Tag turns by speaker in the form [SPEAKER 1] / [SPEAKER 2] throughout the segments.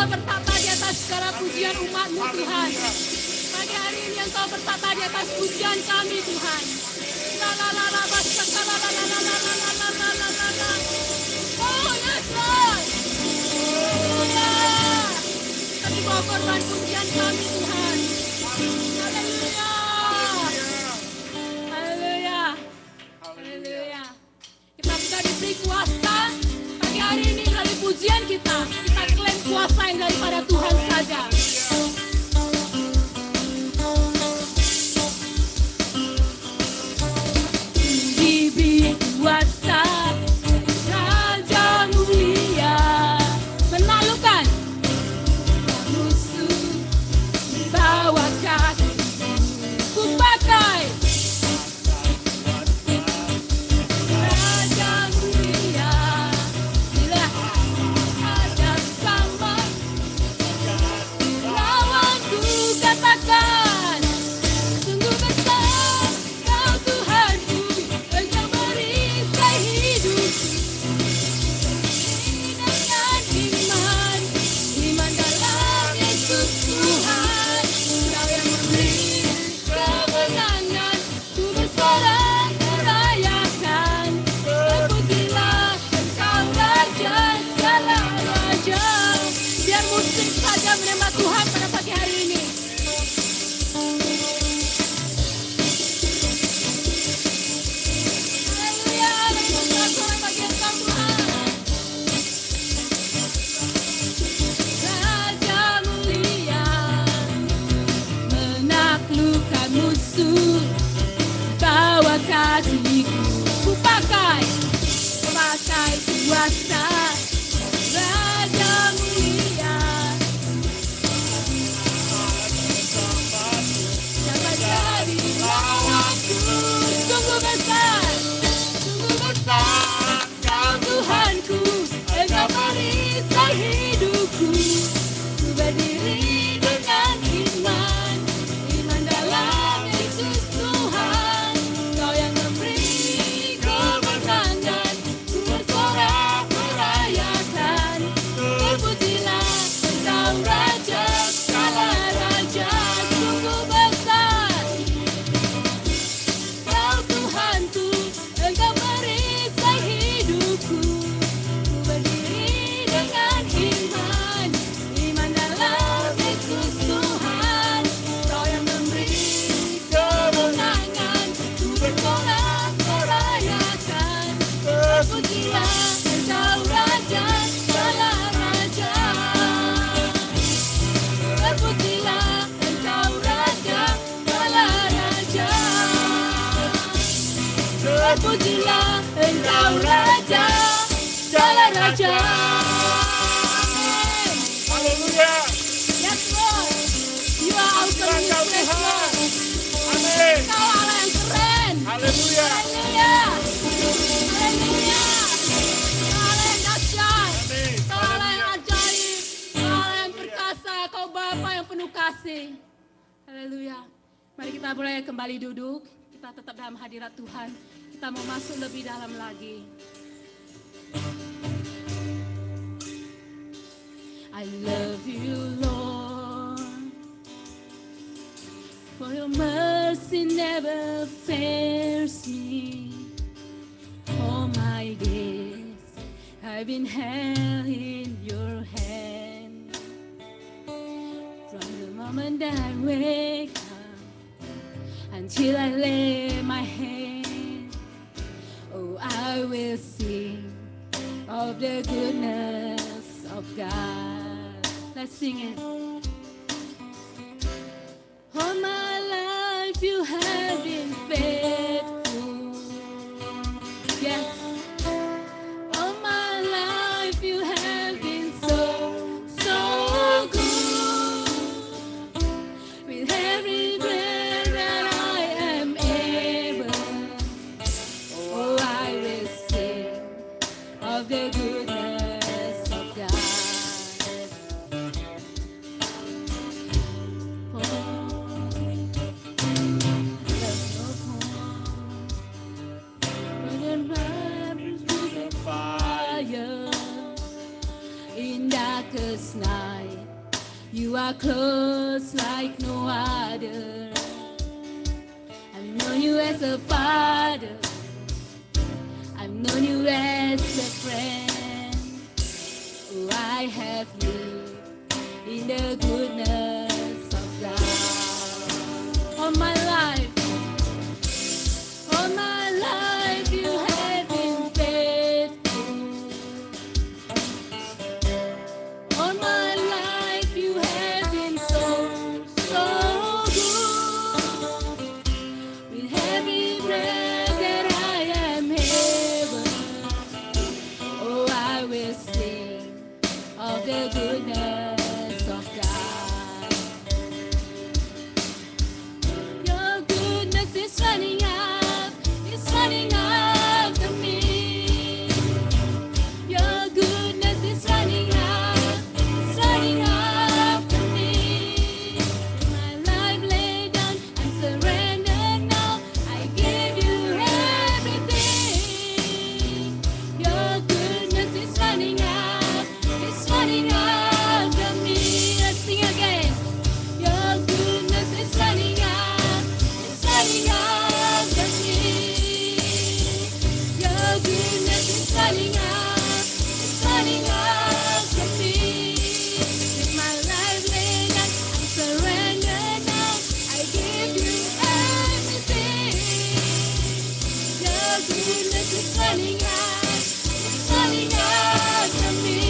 [SPEAKER 1] Engkau bertata di atas segala pujian umat-Mu Tuhan. Pagi hari ini Engkau bertata di atas pujian kami Tuhan. Oh yes Lord. Haleluya. Kami bawa korban pujian kami Tuhan. Haleluya. Haleluya. Haleluya. Kita sudah diberi kuasa. Pagi hari ini melalui pujian kita klaim kuasa yang daripada Tuhan saja. Diberi kuasa Raja mulia menaklukkan musuh bawa kaki ku pakai Raja mulia bila ada sama lawanku katakan sungguh besar kau Tuhanku engkau merisai hidupku dengan iman dalam Yesus Tuhan kau yang memberi kemenangan ku bersorak merayakan terpujilah engkau Raja segala raja biar musik saja menyembah Tuhan pada pagi hari ini. Haleluya, kami bersorak bagi Engkau Tuhan. Raja mulia menaklukkan musuh bawa kasihku ku pakai kuasa Raja mulia dapat jadi lawanku sungguh besar kau Tuhanku engkau merisai hidupku ku berdiri dengan iman dalam Yesus Tuhan kau yang memberi kemenangan ku bersorak merayakan terpujilah engkau Raja segala raja sungguh besar kau Tuhanku engkau merisai hidupku ku berdiri dengan iman dalam Yesus Tuhan kau yang memberi kemenangan ku bersorak merayakan terpujilah engkau Raja segala raja terpujilah engkau Raja segala raja terpujilah engkau Raja segala raja. Amin.
[SPEAKER 2] Haleluya.
[SPEAKER 1] Yes Lord, you are awesome in this place Lord.
[SPEAKER 2] Amin.
[SPEAKER 1] Kau Allah yang keren.
[SPEAKER 2] Haleluya.
[SPEAKER 1] Haleluya. Haleluya. Kau Allah yang dahsyat.
[SPEAKER 2] Amin.
[SPEAKER 1] Kau Allah yang ajaib. Kau Allah yang perkasa. Kau Bapa yang penuh kasih. Haleluya. Mari kita boleh kembali duduk. Kita tetap dalam hadirat Tuhan. Kita mau masuk lebih dalam lagi. I love you Lord, for your mercy never fails me. All my days I've been held in your hand. From the moment that I wake up until I lay my head, oh I will sing of the goodness of God. Let's sing it. All my life you have been faithful. Yes. All my life you have been so good. With every breath that I am able, oh I will sing of the goodness of God. in darkest night. You are close like no other. I've known you as a father. I've known you as a friend. Oh, I have lived in the goodness of God. All my life, all my life you have been faithful. All my life you have been so, so good. With every breath that I am able, oh, I will sing of the goodness of God. Your goodness is running out, it's running after me. Your goodness is running out, it's running after me. My life laid down, I'm surrendered now. I give you everything. Your goodness is running out, it's running after me. Let's sing again. Your goodness is running out, it's running after me. Your goodness is running out, it's running after me. With my life laid down, I'm surrendered now. I give you everything. Your goodness is running out, it's running after me.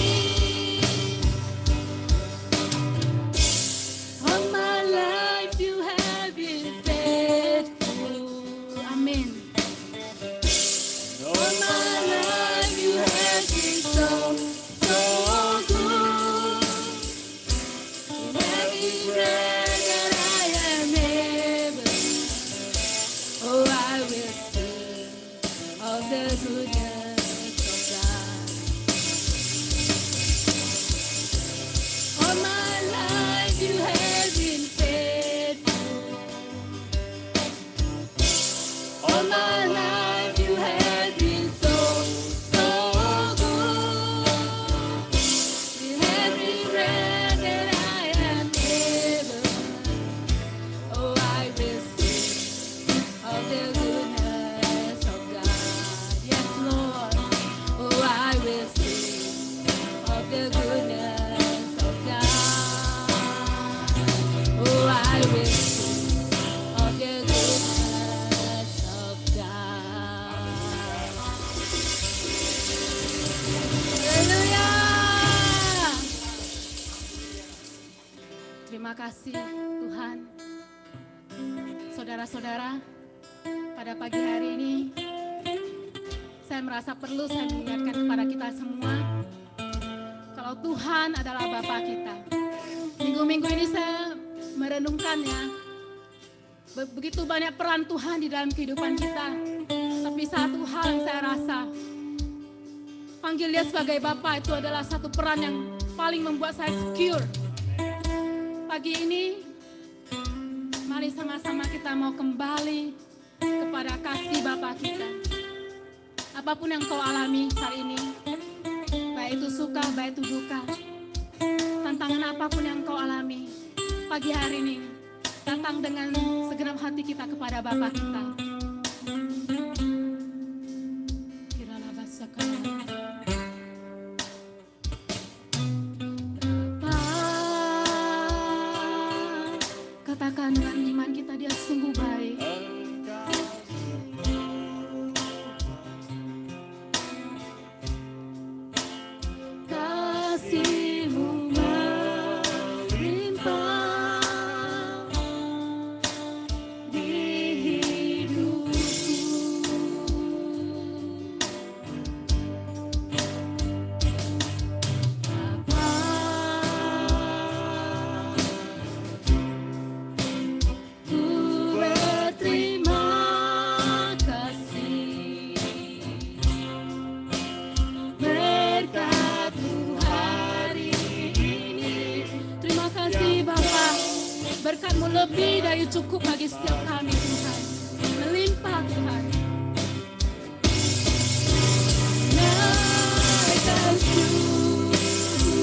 [SPEAKER 1] All my life you have been faithful. Amen. All my life you have been so, so good. In every breath that I am able, oh, I will sing of the goodness of God. All my life you have been faithful. All my life you have been so, so good. With every breath that I am able, oh, I will sing of the goodness of God. Yes, Lord. Oh, I will sing of the goodness of God. Oh, I will sing of the goodness of God. Haleluya. Terima kasih Tuhan. Saudara-saudara, pada pagi hari ini saya merasa perlu saya mengingatkan kepada kita semua kalau Tuhan adalah Bapa kita. Minggu-minggu ini saya merenungkannya. Begitu banyak peran Tuhan di dalam kehidupan kita. Tapi satu hal yang saya rasa, panggil dia sebagai Bapa itu adalah satu peran yang paling membuat saya secure. Pagi ini, mari sama-sama kita mau kembali kepada kasih Bapa kita. Apapun yang kau alami saat ini, baik itu suka, baik itu duka, tantangan apapun yang kau alami, pagi hari ini, datang dengan segenap hati kita kepada Bapa kita. Kiralah bahasa katakan dengan iman kita, dia sungguh baik. Kasih-Mu melimpah di hidupku. Bapa, ku berterima kasih berkat-Mu hari ini. Terima kasih Bapa, berkat-Mu lebih dari cukup bagi setiap kami Tuhan, melimpah Tuhan. Naikkan syukur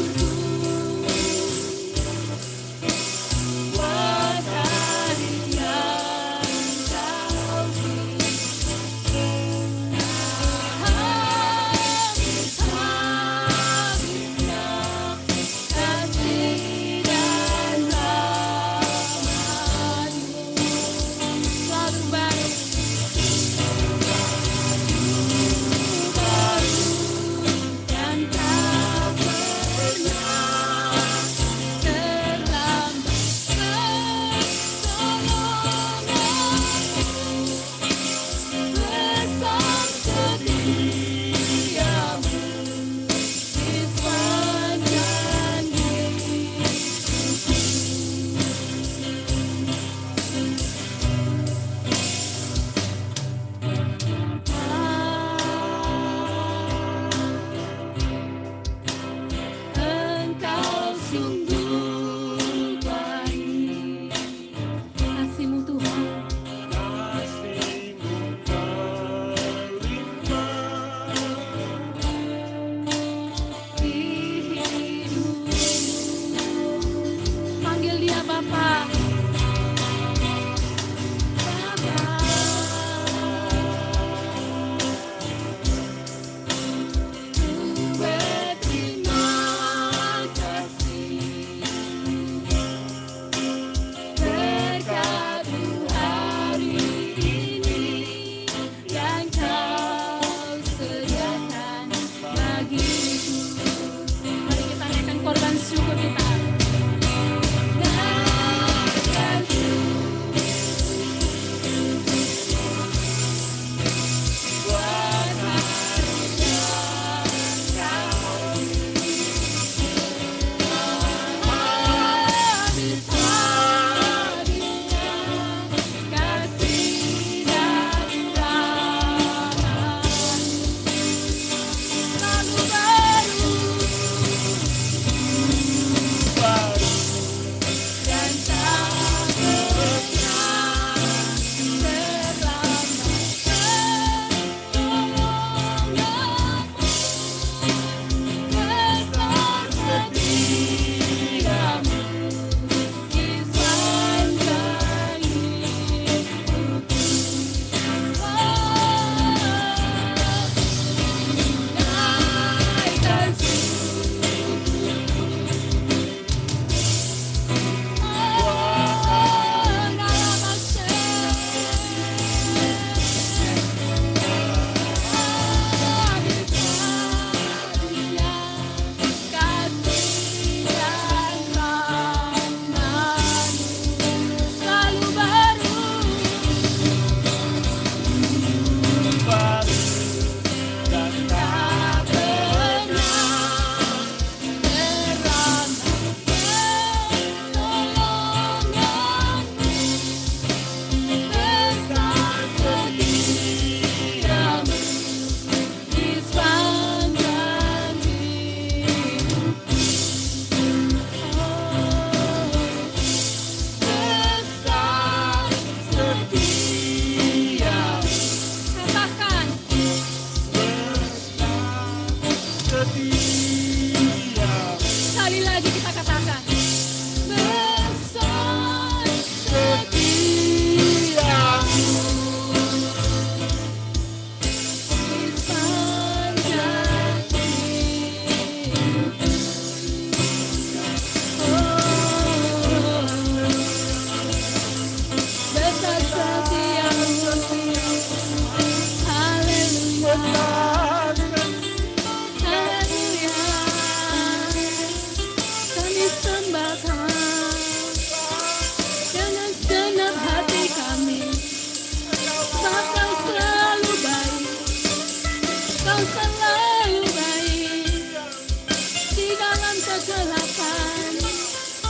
[SPEAKER 1] kegelapan,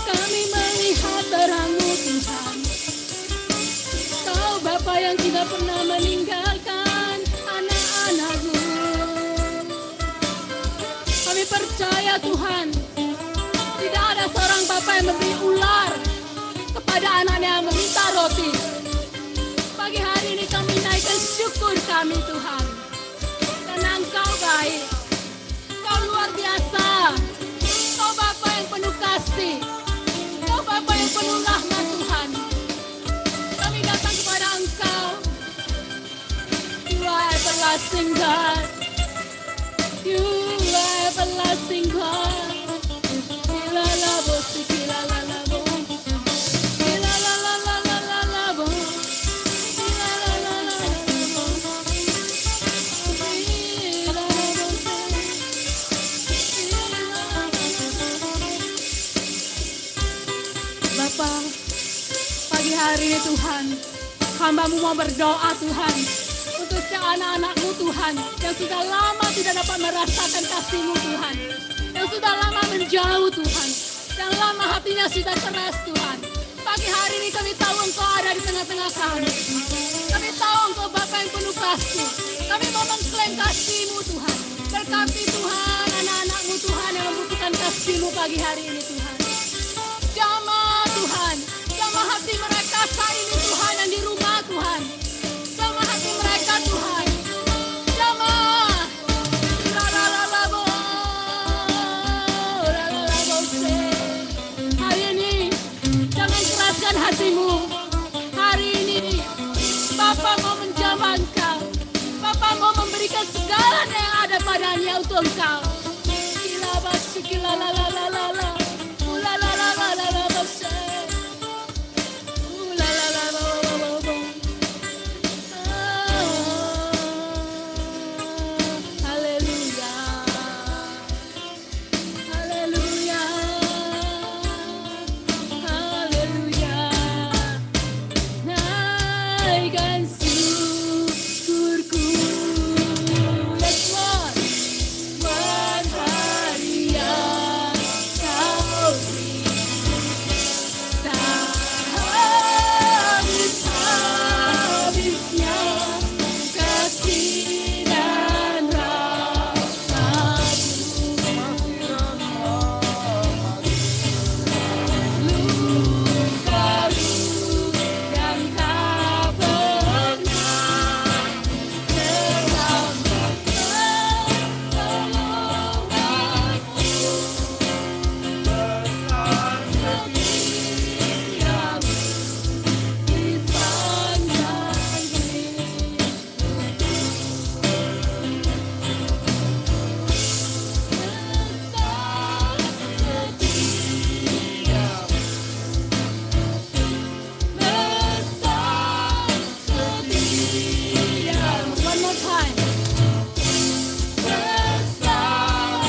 [SPEAKER 1] kami melihat terang-Mu Tuhan. Kau Bapa yang tidak pernah meninggalkan anak-anak-Mu. Kami percaya Tuhan, tidak ada seorang Bapa yang memberi ular kepada anaknya yang meminta roti. Pagi hari ini kami naikkan syukur kami Tuhan, karena Engkau baik, Engkau luar biasa, Engkau Bapa yang penuh kasih, Engkau Bapa yang penuh rahmat Tuhan. Kami datang kepada Engkau, You are everlasting God, You are everlasting God. Kila la bo si kila la la bo, kila la la la la la la bo, kila la la la la bo, kila la bo si, kila la la la. Bapa, pagi hari ini Tuhan, hamba-Mu mau berdoa Tuhan, untuk setiap anak-anak-Mu Tuhan, yang sudah lama tidak dapat merasakan kasih-Mu Tuhan, yang sudah lama menjauh Tuhan, yang lama hatinya sudah keras Tuhan. Pagi hari ini kami tahu Engkau ada di tengah-tengah kami. Kami tahu Engkau Bapa yang penuh kasih. Kami mau mengklaim kasih-Mu Tuhan. Berkati Tuhan anak-anak-Mu Tuhan yang membutuhkan kasih-Mu pagi hari ini Tuhan. Jamah Tuhan, jamah hati mereka saat ini Tuhan yang di rumah Tuhan. Jamah hati mereka Tuhan. Jamah. La la la la bo. La la la bo se. Hari ini jangan keraskan hatimu. Hari ini Bapa mau menjamah Engkau. Bapa mau memberikan segalanya yang ada padanya untuk Engkau. Kila basi kila la la la la la. La la la la la la bo se. La la la bo bo bo bo. Haleluya. Haleluya. Haleluya. Naikkan syukurku. Yes Lord. Buat hari yang Kau beri. Tak habis-habisnya kasih dan rahmat-Mu. Luka-luka yang tak pernah terlambat pertolongan-Mu. Benar setiamu di sepanjang hidupku. Besar setiamu. One more time. Besar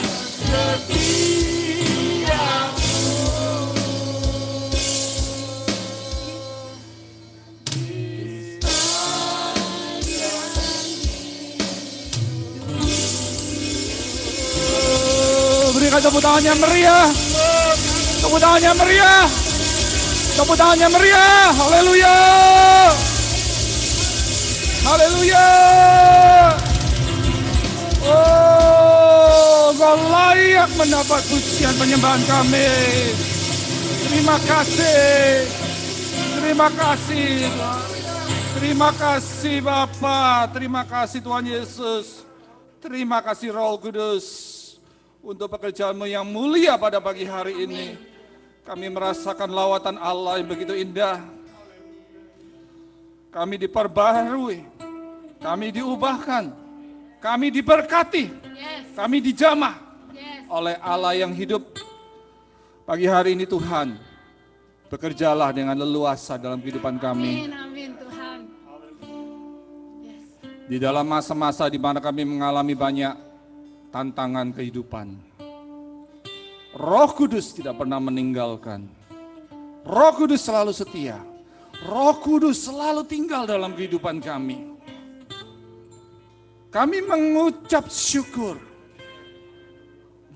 [SPEAKER 3] Berikan tepuk tangan yang meriah. Tepuk tangan yang meriah. Tepuk tangan yang meriah. Haleluya. Haleluya. Oh, Engkau layak mendapat pujian penyembahan kami. Terima kasih. Terima kasih. Terima kasih Bapa. Terima kasih Tuhan Yesus. Terima kasih Roh Kudus untuk pekerjaan-Mu yang mulia pada pagi hari ini. Kami merasakan lawatan Allah yang begitu indah. Kami diperbaharui, kami diubahkan, kami diberkati,
[SPEAKER 1] Yes.
[SPEAKER 3] kami dijamah
[SPEAKER 1] Yes.
[SPEAKER 3] oleh Allah yang hidup. Pagi hari ini Tuhan, bekerjalah dengan leluasa dalam kehidupan kami.
[SPEAKER 1] Amin, amin Tuhan. Yes.
[SPEAKER 3] Di dalam masa-masa di mana kami mengalami banyak tantangan kehidupan, Roh Kudus tidak pernah meninggalkan. Roh Kudus selalu setia. Roh Kudus selalu tinggal dalam kehidupan kami. Kami mengucap syukur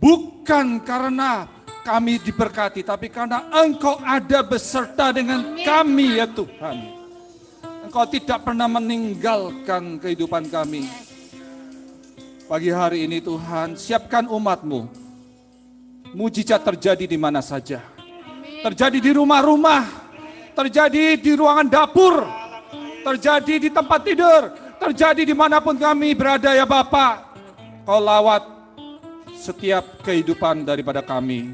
[SPEAKER 3] bukan karena kami diberkati, tapi karena Engkau ada beserta dengan kami ya Tuhan. Engkau tidak pernah meninggalkan kehidupan kami. Pagi hari ini Tuhan, siapkan umat-Mu. Mujizat terjadi di mana saja. Terjadi di rumah-rumah, terjadi di ruangan dapur, terjadi di tempat tidur, terjadi dimanapun kami berada ya Bapak. Kau lawat setiap kehidupan daripada kami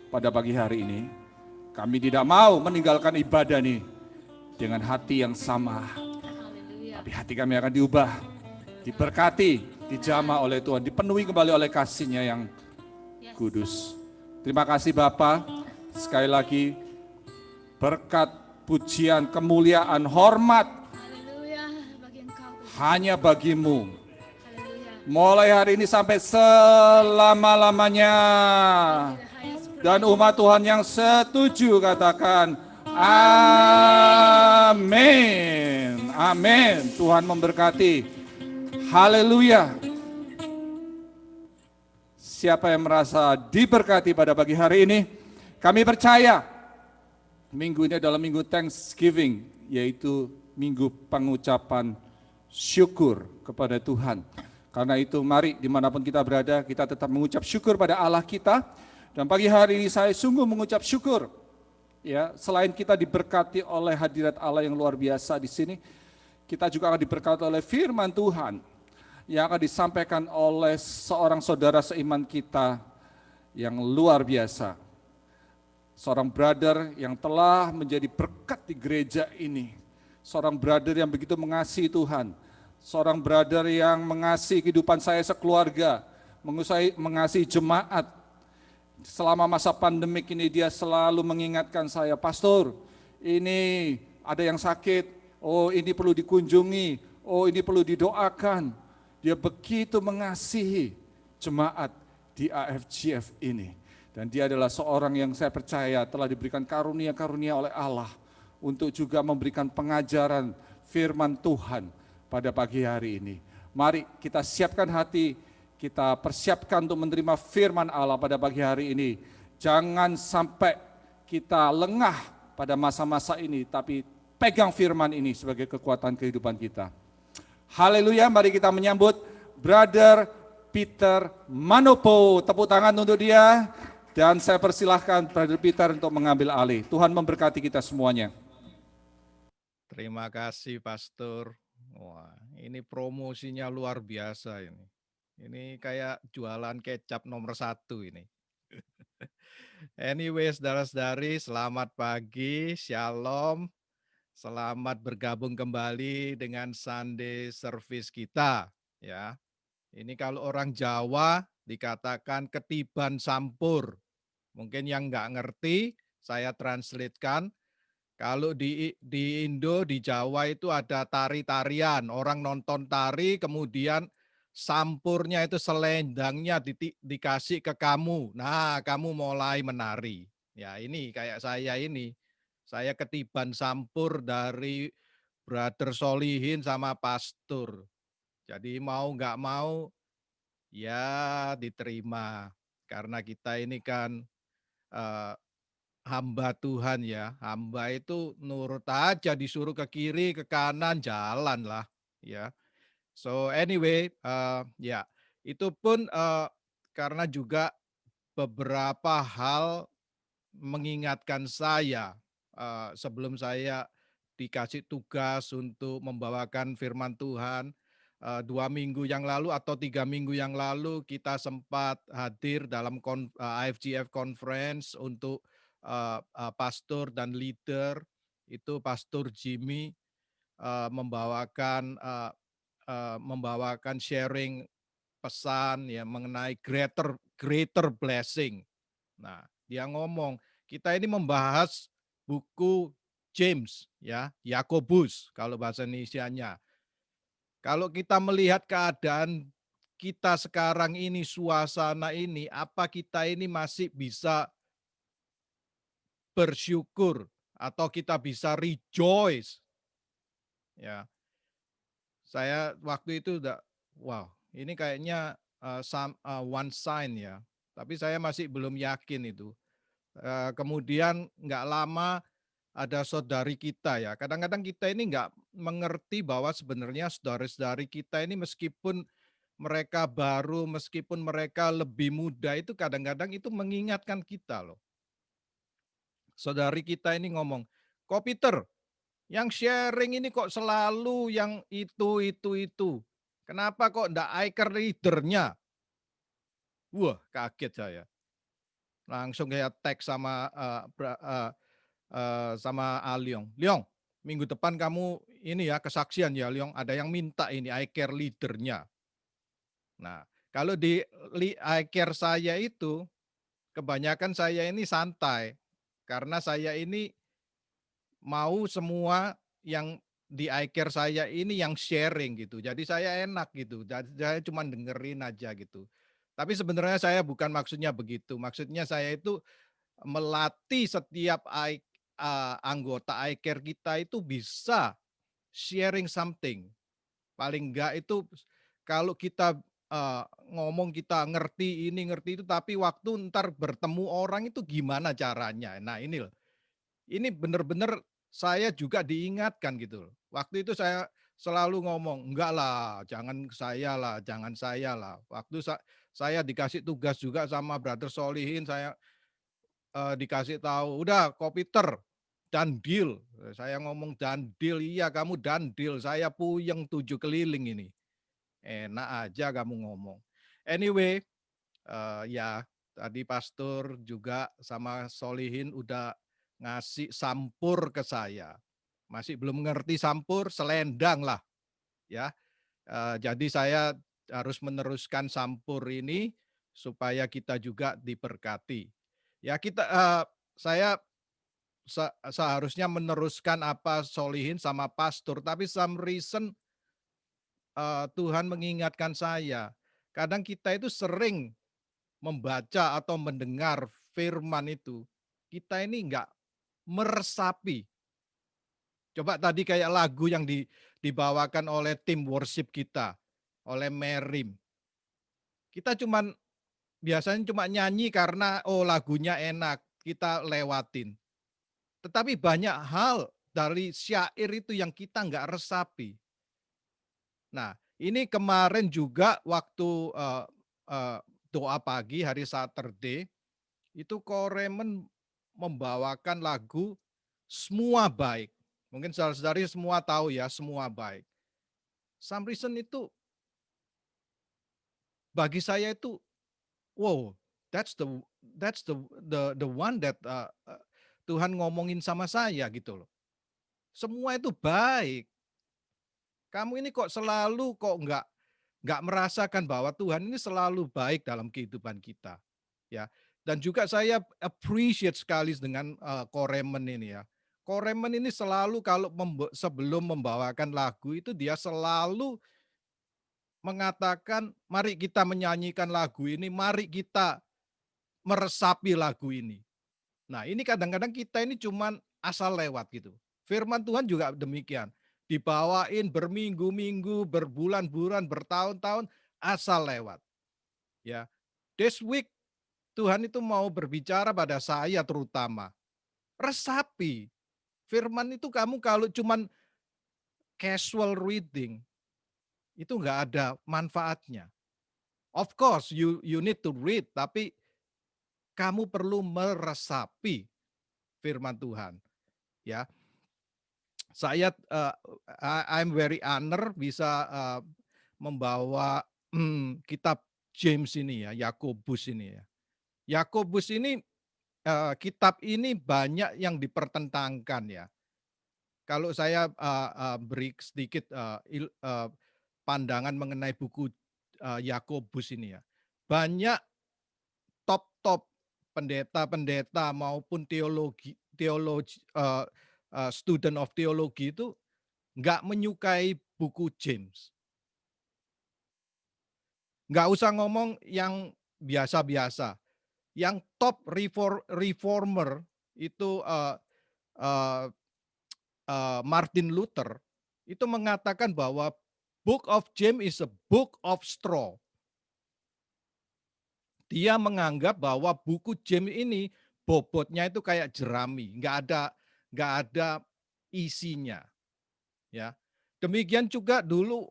[SPEAKER 3] pada pagi hari ini. Kami tidak mau meninggalkan ibadah ini dengan hati yang sama. Tapi hati kami akan diubah, diberkati, dijamah oleh Tuhan, dipenuhi kembali oleh kasih-Nya yang kudus. Terima kasih Bapa. Sekali lagi berkat, pujian, kemuliaan, hormat hanya bagi-Mu. Mulai hari ini sampai selama-lamanya. Dan umat Tuhan yang setuju katakan amin. Amin. Tuhan memberkati. Haleluya. Siapa yang merasa diberkati pada pagi hari ini? Kami percaya minggu ini adalah minggu Thanksgiving, yaitu minggu pengucapan syukur kepada Tuhan. Karena itu mari dimanapun kita berada, kita tetap mengucap syukur pada Allah kita. Dan pagi hari ini saya sungguh mengucap syukur. Ya, selain kita diberkati oleh hadirat Allah yang luar biasa di sini, kita juga akan diberkati oleh firman Tuhan yang akan disampaikan oleh seorang saudara seiman kita yang luar biasa. Seorang brother yang telah menjadi berkat di gereja ini. Seorang brother yang begitu mengasihi Tuhan. Seorang brother yang mengasihi kehidupan saya sekeluarga. Mengasihi jemaat. Selama masa pandemik ini dia selalu mengingatkan saya, Pastor, ini ada yang sakit. Oh ini perlu dikunjungi. Oh ini perlu didoakan. Dia begitu mengasihi jemaat di AFGF ini. Dan dia adalah seorang yang saya percaya telah diberikan karunia-karunia oleh Allah untuk juga memberikan pengajaran firman Tuhan pada pagi hari ini. Mari kita siapkan hati, kita persiapkan untuk menerima firman Allah pada pagi hari ini. Jangan sampai kita lengah pada masa-masa ini, tapi pegang firman ini sebagai kekuatan kehidupan kita. Haleluya, mari kita menyambut Brother Peter Manopo. Tepuk tangan untuk dia. Dan saya persilahkan Brother Peter untuk mengambil alih. Tuhan memberkati kita semuanya.
[SPEAKER 4] Terima kasih Pastor. Wah, ini promosinya luar biasa ini. Ini kayak jualan kecap nomor 1 ini. Anyway, saudara-saudari, selamat pagi, shalom. Selamat bergabung kembali dengan Sunday service kita. Ya, ini kalau orang Jawa dikatakan ketiban sampur. Mungkin yang nggak ngerti, saya translatekan. Kalau di Indo, di Jawa itu ada tari-tarian. Orang nonton tari, kemudian sampurnya itu selendangnya dikasih ke kamu. Nah, kamu mulai menari. Ya ini kayak saya ini. Saya ketiban sampur dari Brother Solihin sama Pastor. Jadi mau nggak mau, ya diterima. Karena kita ini kan hamba Tuhan ya, hamba itu nurut aja, disuruh ke kiri, ke kanan, jalan lah ya. So anyway, ya itu pun karena juga beberapa hal mengingatkan saya sebelum saya dikasih tugas untuk membawakan firman Tuhan. 2 minggu yang lalu atau 3 minggu yang lalu kita sempat hadir dalam AFGF Conference untuk pastor dan leader. Itu Pastor Jimmy membawakan sharing pesan ya mengenai greater blessing. Nah, dia ngomong, kita ini membahas buku James ya, Yakobus kalau bahasa Indonesianya. Kalau kita melihat keadaan kita sekarang ini, suasana ini, apa kita ini masih bisa bersyukur atau kita bisa rejoice? Ya, saya waktu itu udah, wow, ini kayaknya one sign ya. tapi saya masih belum yakin itu. Kemudian nggak lama ada saudari kita ya. Kadang-kadang kita ini nggak mengerti bahwa sebenarnya saudari-saudari kita ini meskipun mereka baru, meskipun mereka lebih muda itu kadang-kadang itu mengingatkan kita loh. Saudari kita ini ngomong, "Kok Peter, yang sharing ini kok selalu yang itu. Kenapa kok enggak icon leadernya?" Wah, kaget saya. Langsung kayak tag sama sama Aliong. "Liong, minggu depan kamu ini ya kesaksian ya Liong, ada yang minta ini eye care leadernya." Nah, kalau di eye care saya itu kebanyakan saya ini santai karena saya ini mau semua yang di eye care saya ini yang sharing gitu. Jadi saya enak gitu. Jadi saya cuma dengerin aja gitu. Tapi sebenarnya saya bukan maksudnya begitu. Maksudnya saya itu melatih setiap anggota eye care kita itu bisa sharing something. Paling enggak itu kalau kita ngomong kita ngerti ini, ngerti itu, tapi waktu ntar bertemu orang itu gimana caranya. Nah ini loh, ini benar-benar saya juga diingatkan gitu loh. Waktu itu saya selalu ngomong, "Enggak lah, jangan saya lah, jangan saya lah." Waktu saya dikasih tugas juga sama Brother Solihin, saya dikasih tahu, "Udah komputer dan deal." Saya ngomong dan deal, "Iya kamu dan deal, saya puyeng 7 keliling ini." Enak aja kamu ngomong. Anyway, ya tadi pastor juga sama Solihin udah ngasih sampur ke saya. Masih belum ngerti sampur, selendang lah ya. Jadi saya harus meneruskan sampur ini supaya kita juga diberkati. Ya kita saya seharusnya meneruskan apa Solihin sama pastor, tapi some reason Tuhan mengingatkan saya. Kadang kita itu sering membaca atau mendengar firman itu, kita ini enggak meresapi. Coba tadi kayak lagu yang dibawakan oleh tim worship kita, oleh Merim. Kita biasanya cuma nyanyi karena oh lagunya enak, kita lewatin. Tetapi banyak hal dari syair itu yang kita enggak resapi. Nah, ini kemarin juga waktu doa pagi hari Saturday, itu Koremen membawakan lagu Semua Baik. Mungkin saudara-saudari semua tahu ya, Semua Baik. Some reason itu bagi saya itu wow, that's the one that Tuhan ngomongin sama saya gitu loh. Semua itu baik. Kamu ini kok selalu kok enggak merasakan bahwa Tuhan ini selalu baik dalam kehidupan kita. Ya. Dan juga saya appreciate sekali dengan Koremen ini ya. Koremen ini selalu kalau sebelum membawakan lagu itu dia selalu mengatakan, "Mari kita menyanyikan lagu ini, mari kita meresapi lagu ini." Nah, ini kadang-kadang kita ini cuman asal lewat gitu. Firman Tuhan juga demikian. Dibawain berminggu-minggu, berbulan-bulan, bertahun-tahun asal lewat. Ya. This week Tuhan itu mau berbicara pada saya terutama. Resapi. Firman itu kamu kalau cuman casual reading itu enggak ada manfaatnya. Of course you need to read, tapi kamu perlu meresapi firman Tuhan. Ya, saya I'm very honor bisa membawa kitab James ini ya, Yakobus ini ya. Yakobus ini kitab ini banyak yang dipertentangkan ya. Kalau saya beri sedikit pandangan mengenai buku Yakobus ini ya. Banyak top-top pendeta-pendeta maupun teologi student of theology itu nggak menyukai buku James. Nggak usah ngomong yang biasa-biasa. Yang top reformer itu Martin Luther itu mengatakan bahwa Book of James is a book of straw. Dia menganggap bahwa buku James ini bobotnya itu kayak jerami, nggak ada isinya, ya. Demikian juga dulu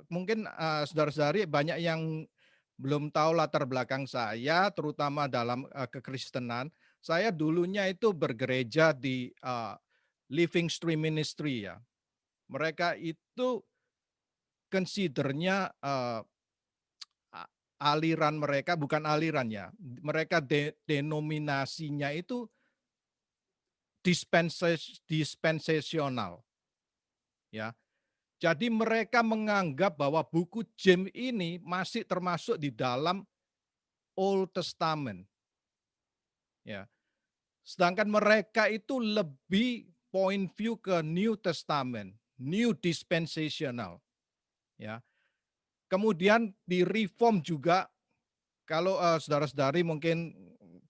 [SPEAKER 4] mungkin saudara-saudari banyak yang belum tahu latar belakang saya, terutama dalam kekristenan. Saya dulunya itu bergereja di Living Stream Ministry ya. Mereka itu considernya aliran mereka bukan aliran ya. Mereka denominasinya itu dispensasional ya. Jadi mereka menganggap bahwa buku James ini masih termasuk di dalam Old Testament. Ya. Sedangkan mereka itu lebih point view ke New Testament, New Dispensational. Ya. Kemudian di reform juga, kalau saudara-saudari mungkin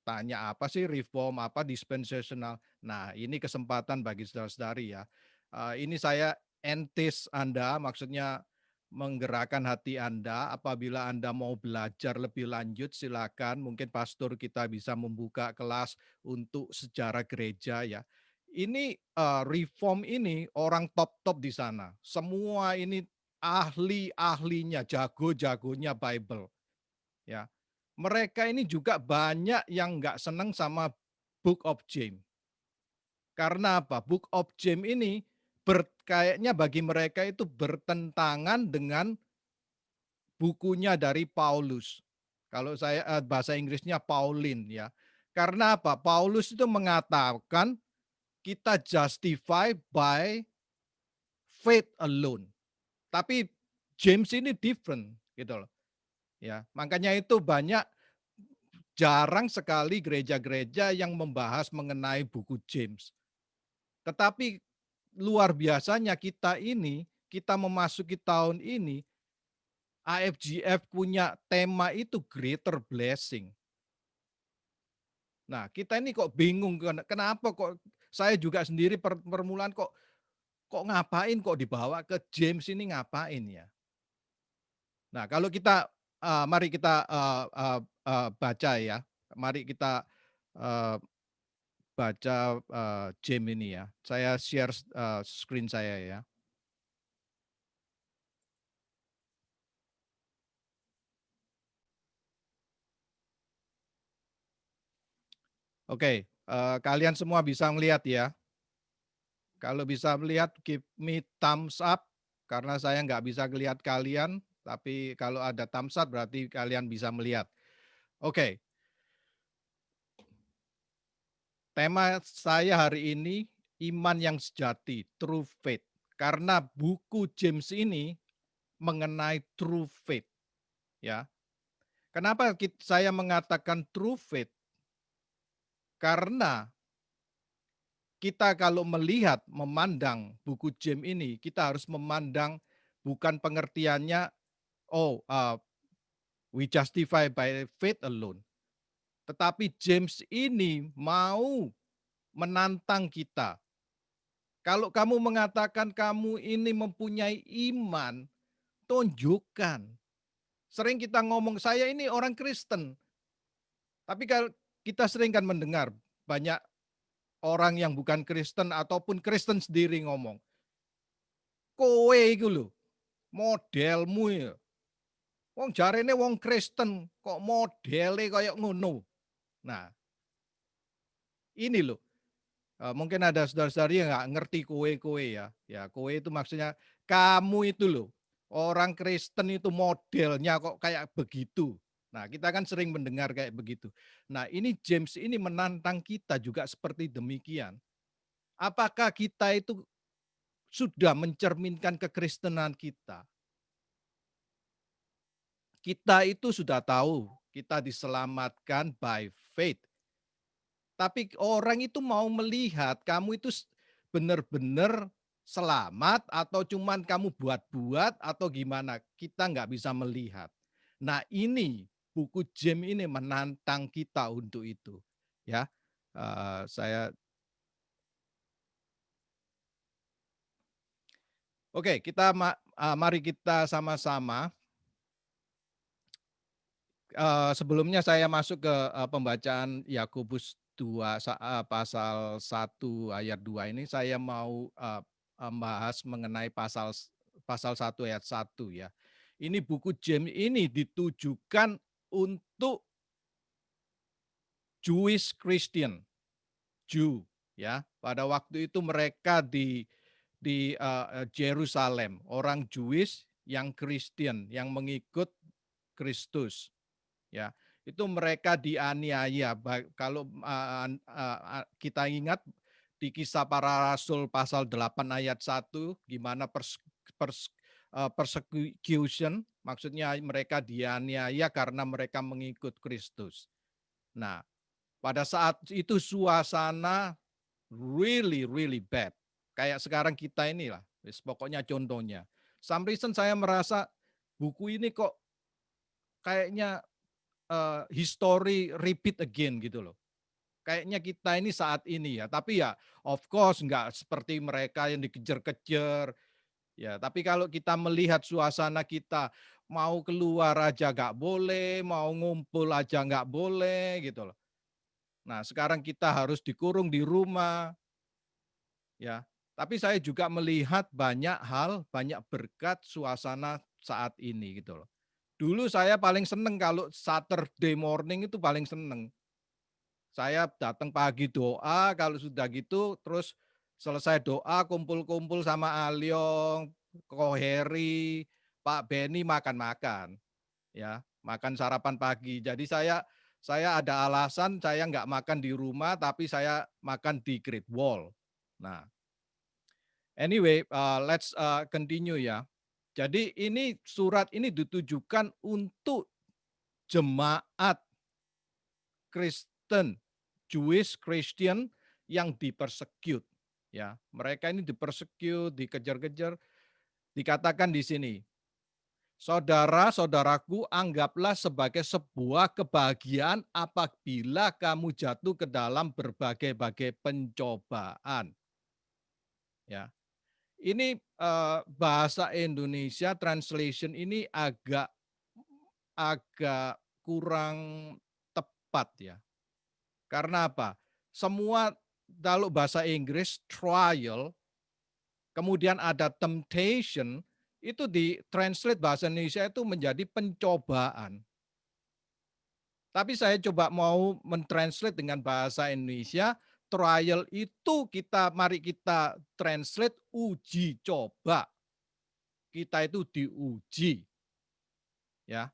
[SPEAKER 4] tanya apa sih reform, apa dispensational. Nah ini kesempatan bagi saudara-saudari ya. Ini saya entis Anda, maksudnya menggerakkan hati Anda. Apabila Anda mau belajar lebih lanjut, silakan. Mungkin pastor kita bisa membuka kelas untuk sejarah gereja ya. Ini reform ini orang top-top di sana. Semua ini ahli-ahlinya, jago-jagonya Bible. Ya, mereka ini juga banyak yang nggak senang sama Book of James. Karena apa? Book of James ini kayaknya bagi mereka itu bertentangan dengan bukunya dari Paulus. Kalau saya bahasa Inggrisnya Pauline ya. Karena apa? Paulus itu mengatakan kita justify by faith alone. Tapi James ini different gitu loh. Ya, makanya itu jarang sekali gereja-gereja yang membahas mengenai buku James. Tetapi luar biasanya kita memasuki tahun ini, AFGF punya tema itu greater blessing. Nah, kita ini kok bingung, kenapa kok saya juga sendiri permulaan kok ngapain kok dibawa ke James ini ngapain ya? Nah, kalau kita mari kita baca ya. Mari kita baca James ini ya. Saya share screen saya ya. Oke, kalian semua bisa melihat ya. Kalau bisa melihat, give me thumbs up, karena saya nggak bisa lihat kalian, tapi kalau ada thumbs up berarti kalian bisa melihat. Oke, tema saya hari ini, iman yang sejati, true faith. Karena buku James ini mengenai true faith. Ya, kenapa saya mengatakan true faith? Karena kita kalau melihat, memandang buku James ini, kita harus memandang bukan pengertiannya, we justify by faith alone. Tetapi James ini mau menantang kita. Kalau kamu mengatakan kamu ini mempunyai iman, tunjukkan. Sering kita ngomong, saya ini orang Kristen. Tapi kalau kita sering kan mendengar banyak orang yang bukan Kristen ataupun Kristen sendiri ngomong, kowe iku lho, modelmu ya. Wong jarene wong Kristen kok modele kayak ngono. Nah, ini loh. Mungkin ada saudara-saudari yang nggak ngerti kowe ya. Ya, kowe itu maksudnya kamu itu loh. Orang Kristen itu modelnya kok kayak begitu. Nah, kita kan sering mendengar kayak begitu. Nah, ini James ini menantang kita juga seperti demikian. Apakah kita itu sudah mencerminkan kekristenan kita? Kita itu sudah tahu, kita diselamatkan by faith. Tapi orang itu mau melihat kamu itu benar-benar selamat atau cuman kamu buat-buat atau gimana. Kita nggak bisa melihat. Nah ini buku James ini menantang kita untuk itu. Ya, saya. Oke, mari kita sama-sama sebelumnya saya masuk ke pembacaan Yakobus 2 pasal 1 ayat 2 ini saya mau membahas mengenai pasal 1 ayat 1 ya. Ini buku James ini ditujukan untuk Jewish Christian, Jew ya. Pada waktu itu mereka di Yerusalem, orang Jewish yang Kristen, yang mengikut Kristus. Ya, itu mereka dianiaya. Kalau kita ingat di Kisah Para Rasul pasal 8 ayat 1, gimana persecution, maksudnya mereka dianiaya karena mereka mengikut Kristus. Nah, pada saat itu suasana really bad. Kayak sekarang kita inilah, pokoknya contohnya. Some reason saya merasa buku ini kok kayaknya history repeat again gitu loh. Kayaknya kita ini saat ini ya, tapi ya of course nggak seperti mereka yang dikejar-kejar. Ya, tapi kalau kita melihat suasana kita, mau keluar aja nggak boleh, mau ngumpul aja nggak boleh gitu loh. Nah, sekarang kita harus dikurung di rumah. Ya, tapi saya juga melihat banyak hal, banyak berkat suasana saat ini gitu loh. Dulu saya paling seneng kalau Saturday morning itu paling seneng. Saya datang pagi doa, kalau sudah gitu terus selesai doa kumpul-kumpul sama Alyong, Ko Heri, Pak Benny makan-makan. Ya, makan sarapan pagi. Jadi saya ada alasan saya nggak makan di rumah tapi saya makan di Great Wall. Nah, anyway, let's continue ya. Jadi ini surat ini ditujukan untuk jemaat Kristen, Jewish Christian yang dipersecute. Ya, mereka ini dipersecute, dikejar-kejar. Dikatakan di sini, saudara-saudaraku, anggaplah sebagai sebuah kebahagiaan apabila kamu jatuh ke dalam berbagai-bagai pencobaan. Ya, ini bahasa Indonesia translation ini agak kurang tepat ya. Karena apa? Semua kalau bahasa Inggris trial, kemudian ada temptation, itu di translate bahasa Indonesia itu menjadi pencobaan. Tapi saya coba mau mentranslate dengan bahasa Indonesia, trial itu mari kita translate uji coba. Kita itu diuji. Ya.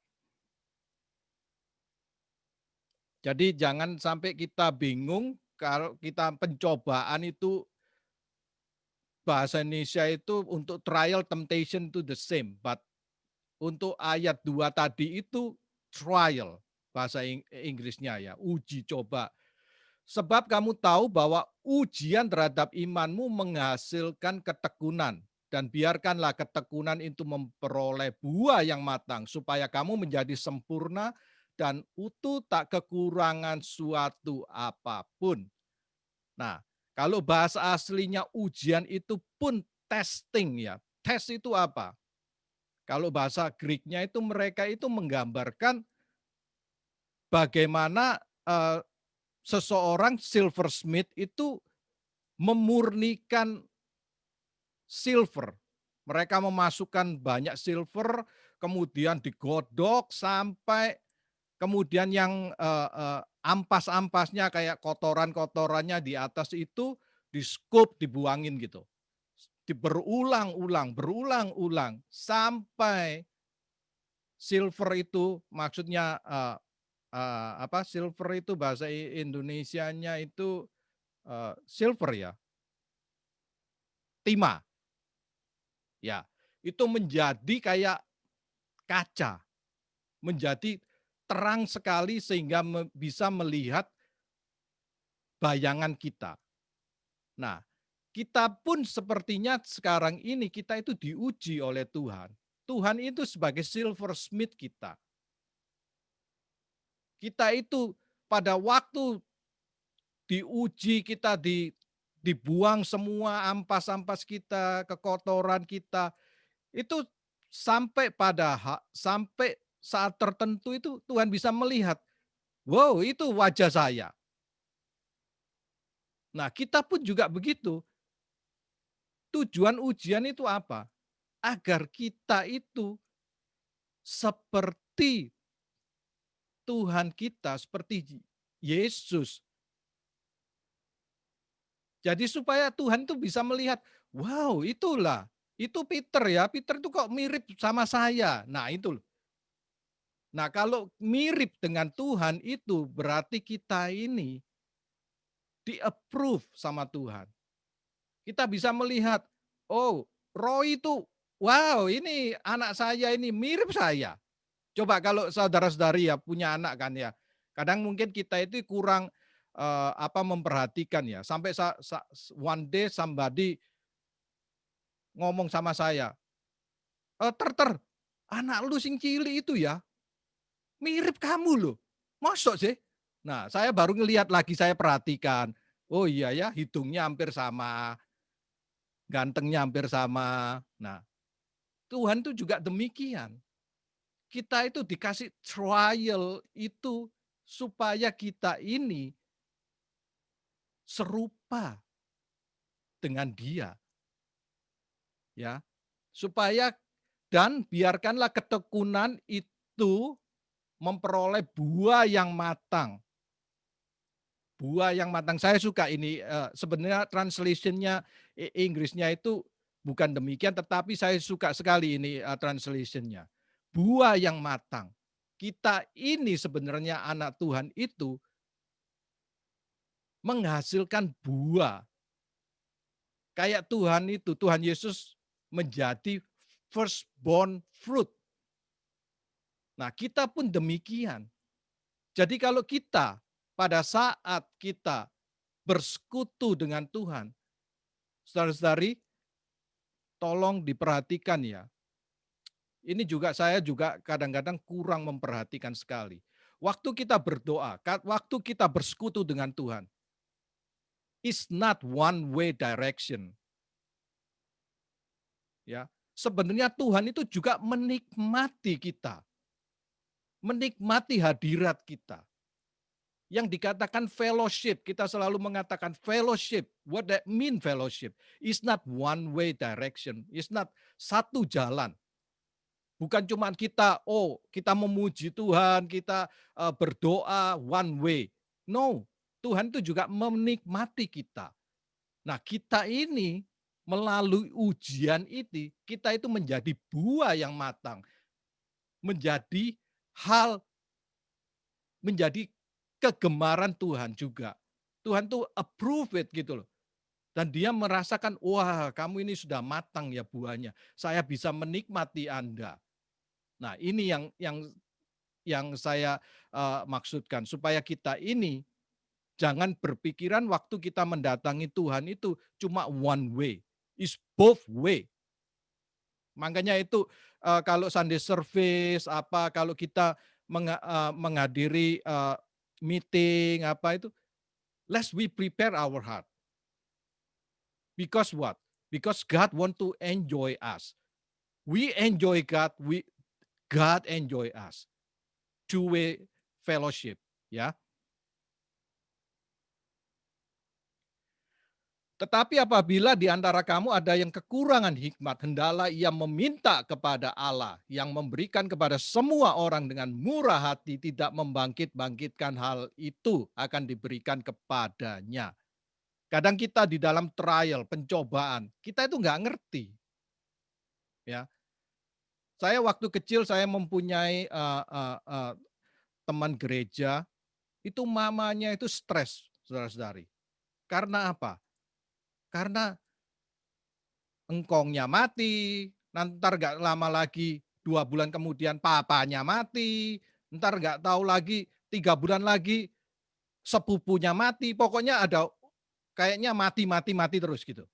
[SPEAKER 4] Jadi jangan sampai kita bingung kalau kita pencobaan itu bahasa Indonesia itu untuk trial temptation to the same, but untuk ayat 2 tadi itu trial bahasa Inggrisnya ya, uji coba. Sebab kamu tahu bahwa ujian terhadap imanmu menghasilkan ketekunan, dan biarkanlah ketekunan itu memperoleh buah yang matang supaya kamu menjadi sempurna dan utuh, tak kekurangan suatu apapun. Nah, kalau bahasa aslinya ujian itu pun testing ya. Tes itu apa? Kalau bahasa Greeknya itu mereka itu menggambarkan bagaimana seseorang silversmith itu memurnikan silver. Mereka memasukkan banyak silver, kemudian digodok sampai kemudian yang ampas-ampasnya kayak kotoran-kotorannya di atas itu di-scoop, dibuangin gitu. Berulang-ulang sampai silver itu maksudnya silver itu bahasa Indonesianya itu silver ya. Timah. Ya, itu menjadi kayak kaca. Menjadi terang sekali sehingga bisa melihat bayangan kita. Nah, kita pun sepertinya sekarang ini kita itu diuji oleh Tuhan. Tuhan itu sebagai silversmith kita. Kita itu pada waktu diuji, kita dibuang semua ampas-ampas kita, kekotoran kita, itu sampai saat tertentu itu Tuhan bisa melihat, wow itu wajah saya. Nah kita pun juga begitu. Tujuan ujian itu apa? Agar kita itu seperti Tuhan kita, seperti Yesus. Jadi supaya Tuhan itu bisa melihat, wow itulah, itu Peter ya, Peter itu kok mirip sama saya. Nah itu. Nah kalau mirip dengan Tuhan itu berarti kita ini di-approve sama Tuhan. Kita bisa melihat, oh Roy itu, wow ini anak saya ini mirip saya. Coba kalau saudara-saudari ya punya anak kan ya, kadang mungkin kita itu kurang memperhatikan ya. Sampai one day somebody ngomong sama saya, Ter, anak lu sing cili itu ya, mirip kamu loh. Mosok sih? Nah, saya baru ngelihat lagi, saya perhatikan. Oh iya ya, hidungnya hampir sama, gantengnya hampir sama. Nah, Tuhan itu juga demikian. Kita itu dikasih trial itu supaya kita ini serupa dengan Dia. Ya. Supaya dan biarkanlah ketekunan itu memperoleh buah yang matang. Buah yang matang. Saya suka ini sebenarnya translationnya Inggrisnya itu bukan demikian, tetapi saya suka sekali ini translationnya. Buah yang matang. Kita ini sebenarnya anak Tuhan itu menghasilkan buah. Kayak Tuhan itu, Tuhan Yesus menjadi firstborn fruit. Nah kita pun demikian. Jadi kalau kita pada saat kita bersekutu dengan Tuhan, saudara-saudari, tolong diperhatikan ya. Ini juga saya juga kadang-kadang kurang memperhatikan sekali. Waktu kita berdoa, waktu kita bersekutu dengan Tuhan, it's not one way direction. Ya, sebenarnya Tuhan itu juga menikmati kita. Menikmati hadirat kita. Yang dikatakan fellowship, kita selalu mengatakan fellowship. What that mean fellowship? It's not one way direction. It's not satu jalan. Bukan cuma kita, kita memuji Tuhan, kita berdoa one way. No, Tuhan itu juga menikmati kita. Nah kita ini melalui ujian itu, kita itu menjadi buah yang matang. Menjadi menjadi kegemaran Tuhan juga. Tuhan tuh approve it gitu loh. Dan dia merasakan, wah kamu ini sudah matang ya buahnya. Saya bisa menikmati Anda. Nah ini yang saya maksudkan. Supaya kita ini jangan berpikiran waktu kita mendatangi Tuhan itu cuma one way. It's both way. Makanya itu kalau Sunday service, kalau kita menghadiri meeting, itu, let's we prepare our heart. Because what? Because God want to enjoy us. We enjoy God, God enjoy us. Two-way fellowship, ya. Tetapi apabila di antara kamu ada yang kekurangan hikmat, hendaklah ia meminta kepada Allah yang memberikan kepada semua orang dengan murah hati, tidak membangkit-bangkitkan hal itu akan diberikan kepadanya. Kadang kita di dalam trial, pencobaan, kita itu nggak ngerti. Ya, saya waktu kecil saya mempunyai teman gereja, itu mamanya itu stres, saudara-saudari. Karena apa? Karena engkongnya mati, ntar nggak lama lagi 2 bulan kemudian papanya mati, ntar nggak tahu lagi 3 bulan lagi sepupunya mati, pokoknya ada kayaknya mati terus gitu.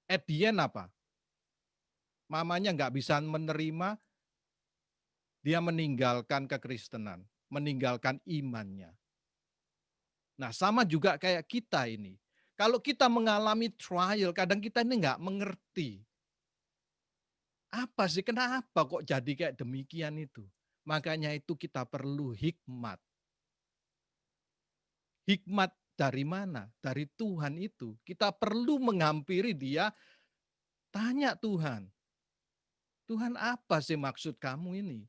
[SPEAKER 4] At the end apa? Mamanya nggak bisa menerima, dia meninggalkan kekristenan, meninggalkan imannya. Nah sama juga kayak kita ini. Kalau kita mengalami trial, kadang kita ini nggak mengerti. Apa sih, kenapa kok jadi kayak demikian itu? Makanya itu kita perlu hikmat. Hikmat dari mana? Dari Tuhan itu. Kita perlu menghampiri Dia, tanya Tuhan. Tuhan, apa sih maksud kamu ini?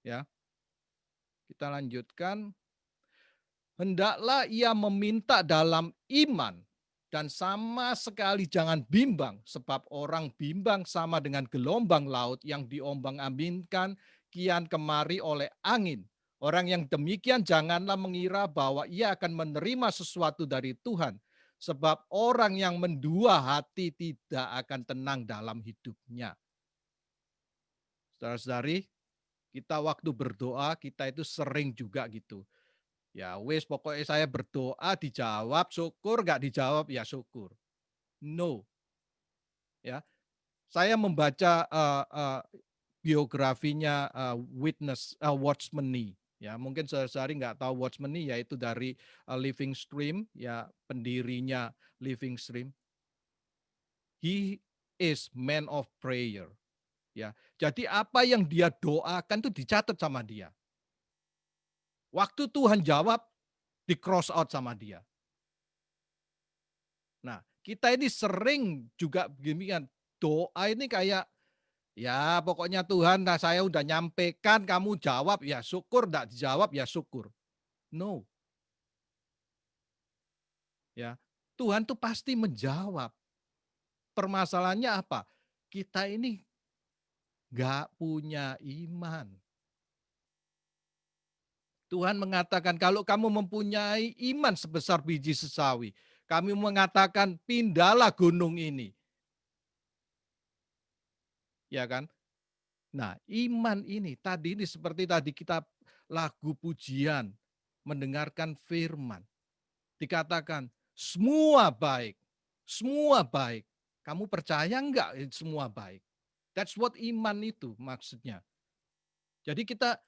[SPEAKER 4] Ya. Kita lanjutkan. Hendaklah ia meminta dalam iman dan sama sekali jangan bimbang, sebab orang bimbang sama dengan gelombang laut yang diombang-ambingkan kian kemari oleh angin. Orang yang demikian janganlah mengira bahwa ia akan menerima sesuatu dari Tuhan, sebab orang yang mendua hati tidak akan tenang dalam hidupnya. Saudara-saudari, kita waktu berdoa, kita itu sering juga gitu. Ya wis, pokoknya saya berdoa dijawab, syukur, nggak dijawab ya syukur. No. Ya, saya membaca biografinya Watchman Nee. Ya, mungkin sehari nggak tahu Watchman Nee, yaitu dari Living Stream, ya pendirinya Living Stream. He is man of prayer. Ya, jadi apa yang dia doakan itu dicatat sama dia. Waktu Tuhan jawab, di cross out sama dia. Nah, kita ini sering juga begini, doa ini kayak, ya pokoknya Tuhan, nah saya udah nyampaikan, kamu jawab, ya syukur, enggak dijawab, ya syukur. No. Ya, Tuhan tuh pasti menjawab. Permasalahannya apa? Kita ini enggak punya iman. Tuhan mengatakan, kalau kamu mempunyai iman sebesar biji sesawi, kami mengatakan, pindahlah gunung ini. Ya kan? Nah, iman ini, tadi ini seperti tadi kita lagu pujian, mendengarkan firman. Dikatakan, semua baik, semua baik. Kamu percaya enggak semua baik? That's what iman itu maksudnya. Jadi kita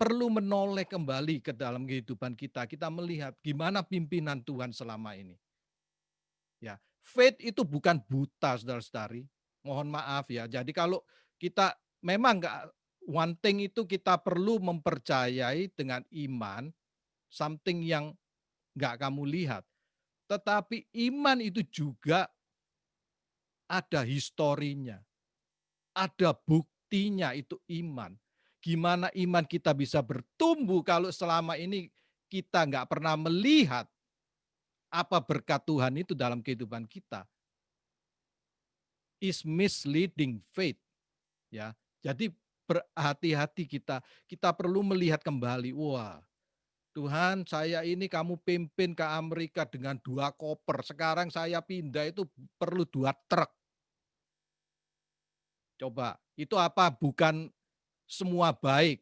[SPEAKER 4] perlu menoleh kembali ke dalam kehidupan kita. Kita melihat gimana pimpinan Tuhan selama ini. Ya, faith itu bukan buta, saudara-saudari. Mohon maaf ya. Jadi kalau kita memang enggak, one thing itu kita perlu mempercayai dengan iman, something yang enggak kamu lihat. Tetapi iman itu juga ada historinya. Ada buktinya, itu iman. Gimana iman kita bisa bertumbuh kalau selama ini kita nggak pernah melihat apa berkat Tuhan itu dalam kehidupan kita. Is misleading faith. Ya, jadi berhati-hati kita perlu melihat kembali. Wah, Tuhan, saya ini kamu pimpin ke Amerika dengan 2 koper. Sekarang saya pindah itu perlu 2 truk. Coba, itu apa? Bukan semua baik.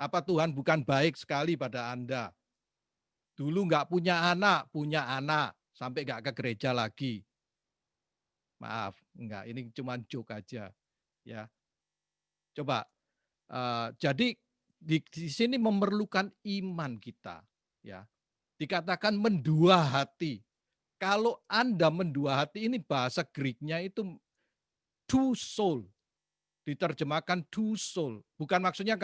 [SPEAKER 4] Apa Tuhan bukan baik sekali pada Anda? Dulu nggak punya anak, sampai nggak ke gereja lagi. Maaf, enggak, ini cuma joke aja. Ya, coba. Jadi di sini memerlukan iman kita. Ya, dikatakan mendua hati. Kalau Anda mendua hati, ini bahasa Greek-nya itu two soul. Diterjemahkan two soul. Bukan maksudnya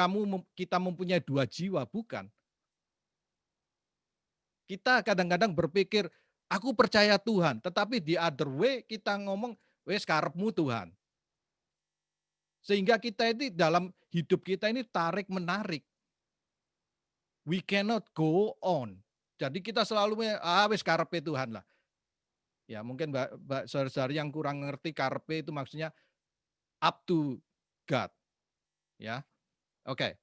[SPEAKER 4] kita mempunyai 2 jiwa, bukan. Kita kadang-kadang berpikir, aku percaya Tuhan, tetapi di other way kita ngomong, wes karepmu Tuhan. Sehingga kita ini dalam hidup kita ini tarik-menarik. We cannot go on. Jadi kita selalu, wes karepe Tuhan lah. Ya mungkin Mbak saudara-saudari yang kurang ngerti karepe itu maksudnya up to God. Ya, oke.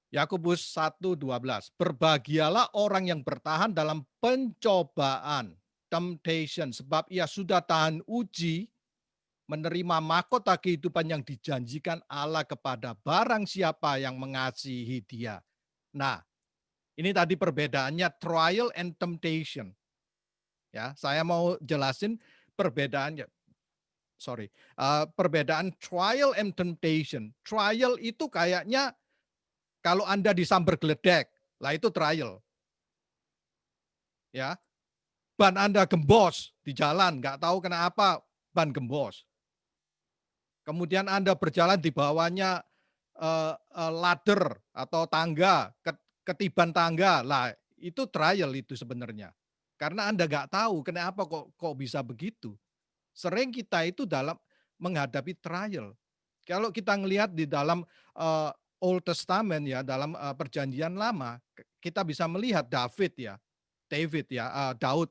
[SPEAKER 4] Yakobus 1:12. Berbahagialah orang yang bertahan dalam pencobaan, temptation, sebab ia sudah tahan uji, menerima mahkota kehidupan yang dijanjikan Allah kepada barang siapa yang mengasihi Dia. Nah, ini tadi perbedaannya trial and temptation. Ya, saya mau jelasin perbedaannya. Perbedaan trial and temptation. Trial itu kayaknya kalau Anda disambar geledek, lah itu trial. ya. Ban Anda gembos di jalan, nggak tahu kenapa ban gembos. Kemudian Anda berjalan di bawahnya ladder atau tangga, ketiban tangga. Lah, itu trial itu sebenarnya. Karena Anda nggak tahu kenapa kok bisa begitu. Sering kita itu dalam menghadapi trial. Kalau kita ngelihat di dalam Old Testament ya, dalam perjanjian lama, kita bisa melihat Daud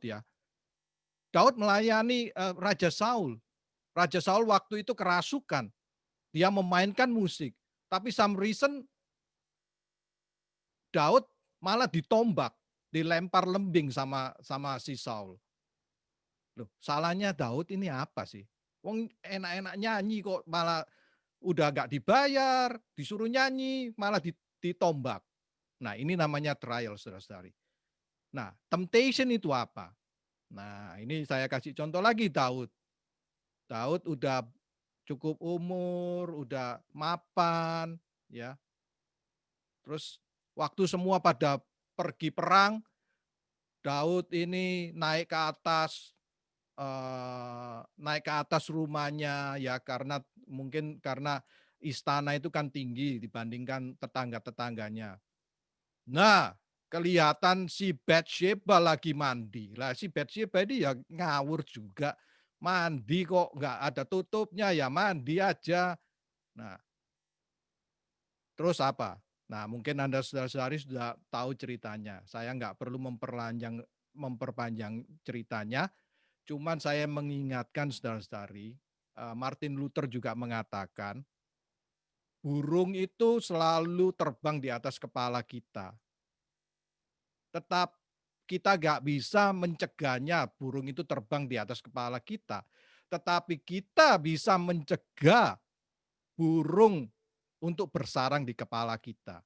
[SPEAKER 4] ya. Daud melayani Raja Saul. Raja Saul waktu itu kerasukan. Dia memainkan musik. Tapi some reason Daud malah ditombak, dilempar lembing sama si Saul. Loh, salahnya Daud ini apa sih? Wong enak-enak nyanyi kok malah udah gak dibayar, disuruh nyanyi, malah ditombak. Nah, ini namanya trial, saudara-saudari. Nah, temptation itu apa? Nah, ini saya kasih contoh lagi Daud. Daud udah cukup umur, udah mapan, ya. Terus waktu semua pada pergi perang, Daud ini naik ke atas rumahnya ya karena istana itu kan tinggi dibandingkan tetangga-tetangganya. Nah, kelihatan si Batsheba lagi mandi. Lah si Batsheba ini ya ngawur juga. Mandi kok nggak ada tutupnya ya mandi aja. Nah, terus apa? Nah, mungkin Anda saudara-saudari sudah tahu ceritanya. Saya nggak perlu memperpanjang ceritanya. Cuman saya mengingatkan saudara-saudari, Martin Luther juga mengatakan, burung itu selalu terbang di atas kepala kita. Tetap kita nggak bisa mencegahnya burung itu terbang di atas kepala kita. Tetapi kita bisa mencegah burung untuk bersarang di kepala kita.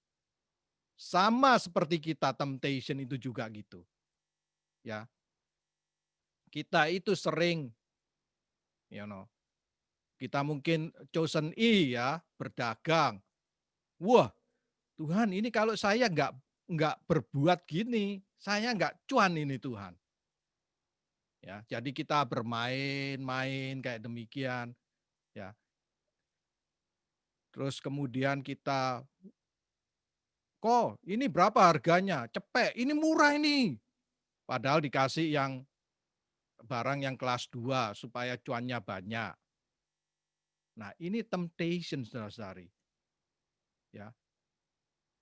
[SPEAKER 4] Sama seperti kita temptation itu juga gitu. Ya. Kita itu sering kita mungkin chosen ya, berdagang. Wah, Tuhan ini kalau saya nggak berbuat gini, saya nggak cuan ini Tuhan. Ya, jadi kita bermain-main kayak demikian, ya. Terus kemudian kita, kok ini berapa harganya? Cepet, ini murah ini. Padahal dikasih barang yang kelas 2 supaya cuannya banyak. Nah, ini temptation saudara-saudari. Ya.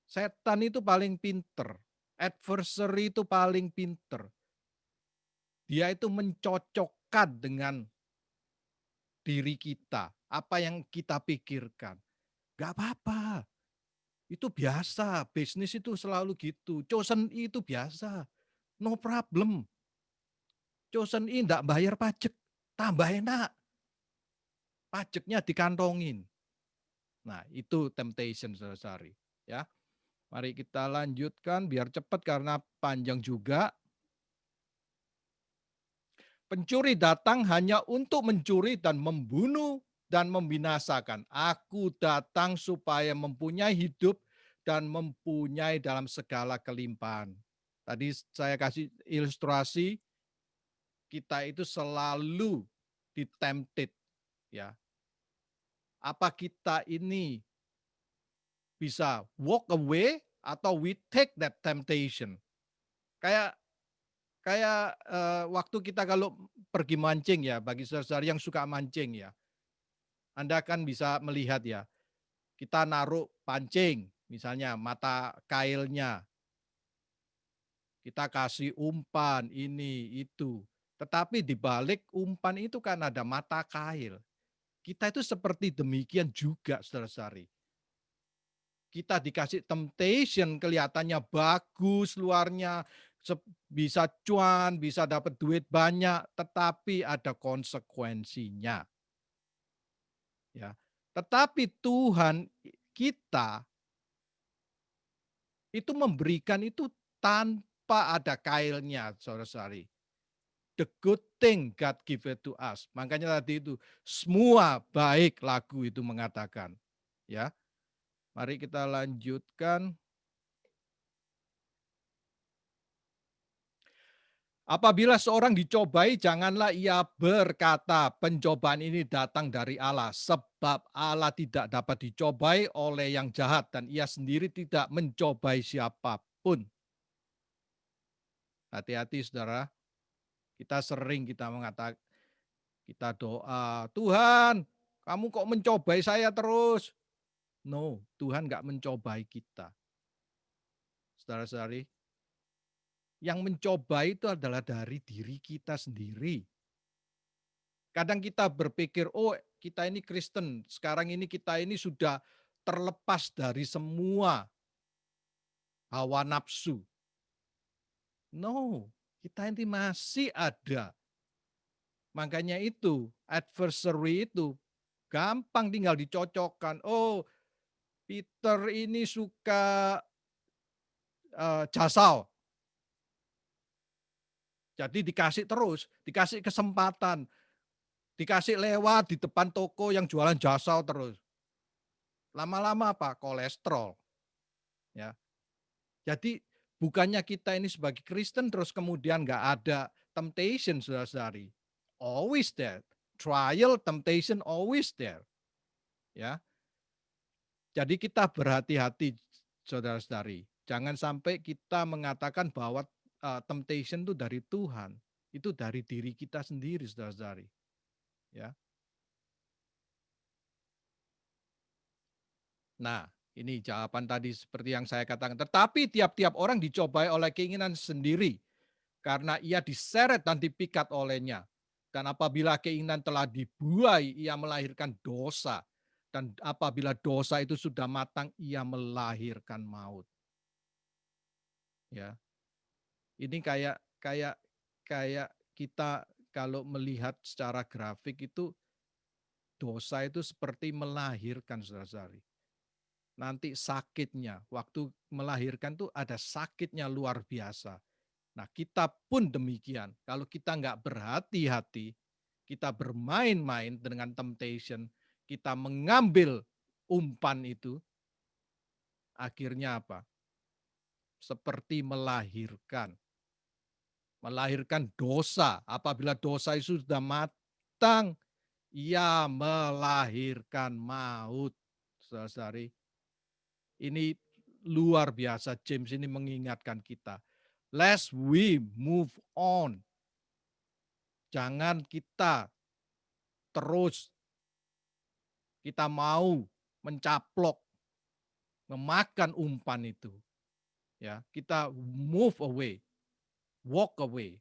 [SPEAKER 4] Setan itu paling pinter, adversary itu paling pinter. Dia itu mencocokkan dengan diri kita, apa yang kita pikirkan. Gak apa-apa, itu biasa, bisnis itu selalu gitu. Chosen itu biasa, no problem. Chosen enggak bayar pajak, tambah enak. Pajaknya dikantongin. Nah, itu temptation saudara-saudari. Ya. Mari kita lanjutkan biar cepat karena panjang juga. Pencuri datang hanya untuk mencuri dan membunuh dan membinasakan. Aku datang supaya mempunyai hidup dan mempunyai dalam segala kelimpahan. Tadi saya kasih ilustrasi, kita itu selalu ditempted. Ya. Apa kita ini bisa walk away atau we take that temptation? Kayak waktu kita kalau pergi mancing ya, bagi saudara-saudara yang suka mancing ya, Anda kan bisa melihat ya, kita naruh pancing, misalnya mata kailnya, kita kasih umpan ini, itu. Tetapi di balik umpan itu kan ada mata kail. Kita itu seperti demikian juga saudara-saudari. Kita dikasih temptation, kelihatannya bagus luarnya, bisa cuan, bisa dapat duit banyak, tetapi ada konsekuensinya. Ya. Tetapi Tuhan kita itu memberikan itu tanpa ada kailnya, saudara-saudari. The good thing God give it to us. Makanya tadi itu semua baik lagu itu mengatakan. Ya. Mari kita lanjutkan. Apabila seorang dicobai, janganlah ia berkata, pencobaan ini datang dari Allah, sebab Allah tidak dapat dicobai oleh yang jahat, dan ia sendiri tidak mencobai siapapun. Hati-hati saudara, kita mengatakan, kita doa, Tuhan, kamu kok mencobai saya terus? No, Tuhan nggak mencobai kita. Saudara-saudari, yang mencoba itu adalah dari diri kita sendiri. Kadang kita berpikir, oh kita ini Kristen, sekarang ini kita ini sudah terlepas dari semua hawa nafsu. No, kita ini masih ada. Makanya itu, adversary itu gampang tinggal dicocokkan. Oh, Peter ini suka jasal. Jadi dikasih terus, dikasih kesempatan, dikasih lewat di depan toko yang jualan jasal terus. Lama-lama apa? Kolesterol. Ya. Jadi bukannya kita ini sebagai Kristen terus kemudian nggak ada temptation, saudara-saudari. Always there. Trial, temptation, always there. Ya. Jadi kita berhati-hati, saudara-saudari. Jangan sampai kita mengatakan bahwa temptation itu dari Tuhan. Itu dari diri kita sendiri, saudara-saudari. Ya. Nah, ini jawaban tadi seperti yang saya katakan. Tetapi tiap-tiap orang dicobai oleh keinginan sendiri. Karena ia diseret dan dipikat olehnya. Dan apabila keinginan telah dibuai, ia melahirkan dosa. Dan apabila dosa itu sudah matang, ia melahirkan maut. Ya, ini kayak kita kalau melihat secara grafik itu dosa itu seperti melahirkan, saudara-saudari. Nanti sakitnya, waktu melahirkan tuh ada sakitnya luar biasa. Nah, kita pun demikian. Kalau kita nggak berhati-hati, kita bermain-main dengan temptation, kita mengambil umpan itu, akhirnya apa? Seperti melahirkan dosa. Apabila dosa itu sudah matang, ia melahirkan maut. Saudara-saudari, ini luar biasa. James ini mengingatkan kita. Lest we move on. Jangan kita terus kita mau mencaplok, memakan umpan itu. Ya, kita move away, walk away.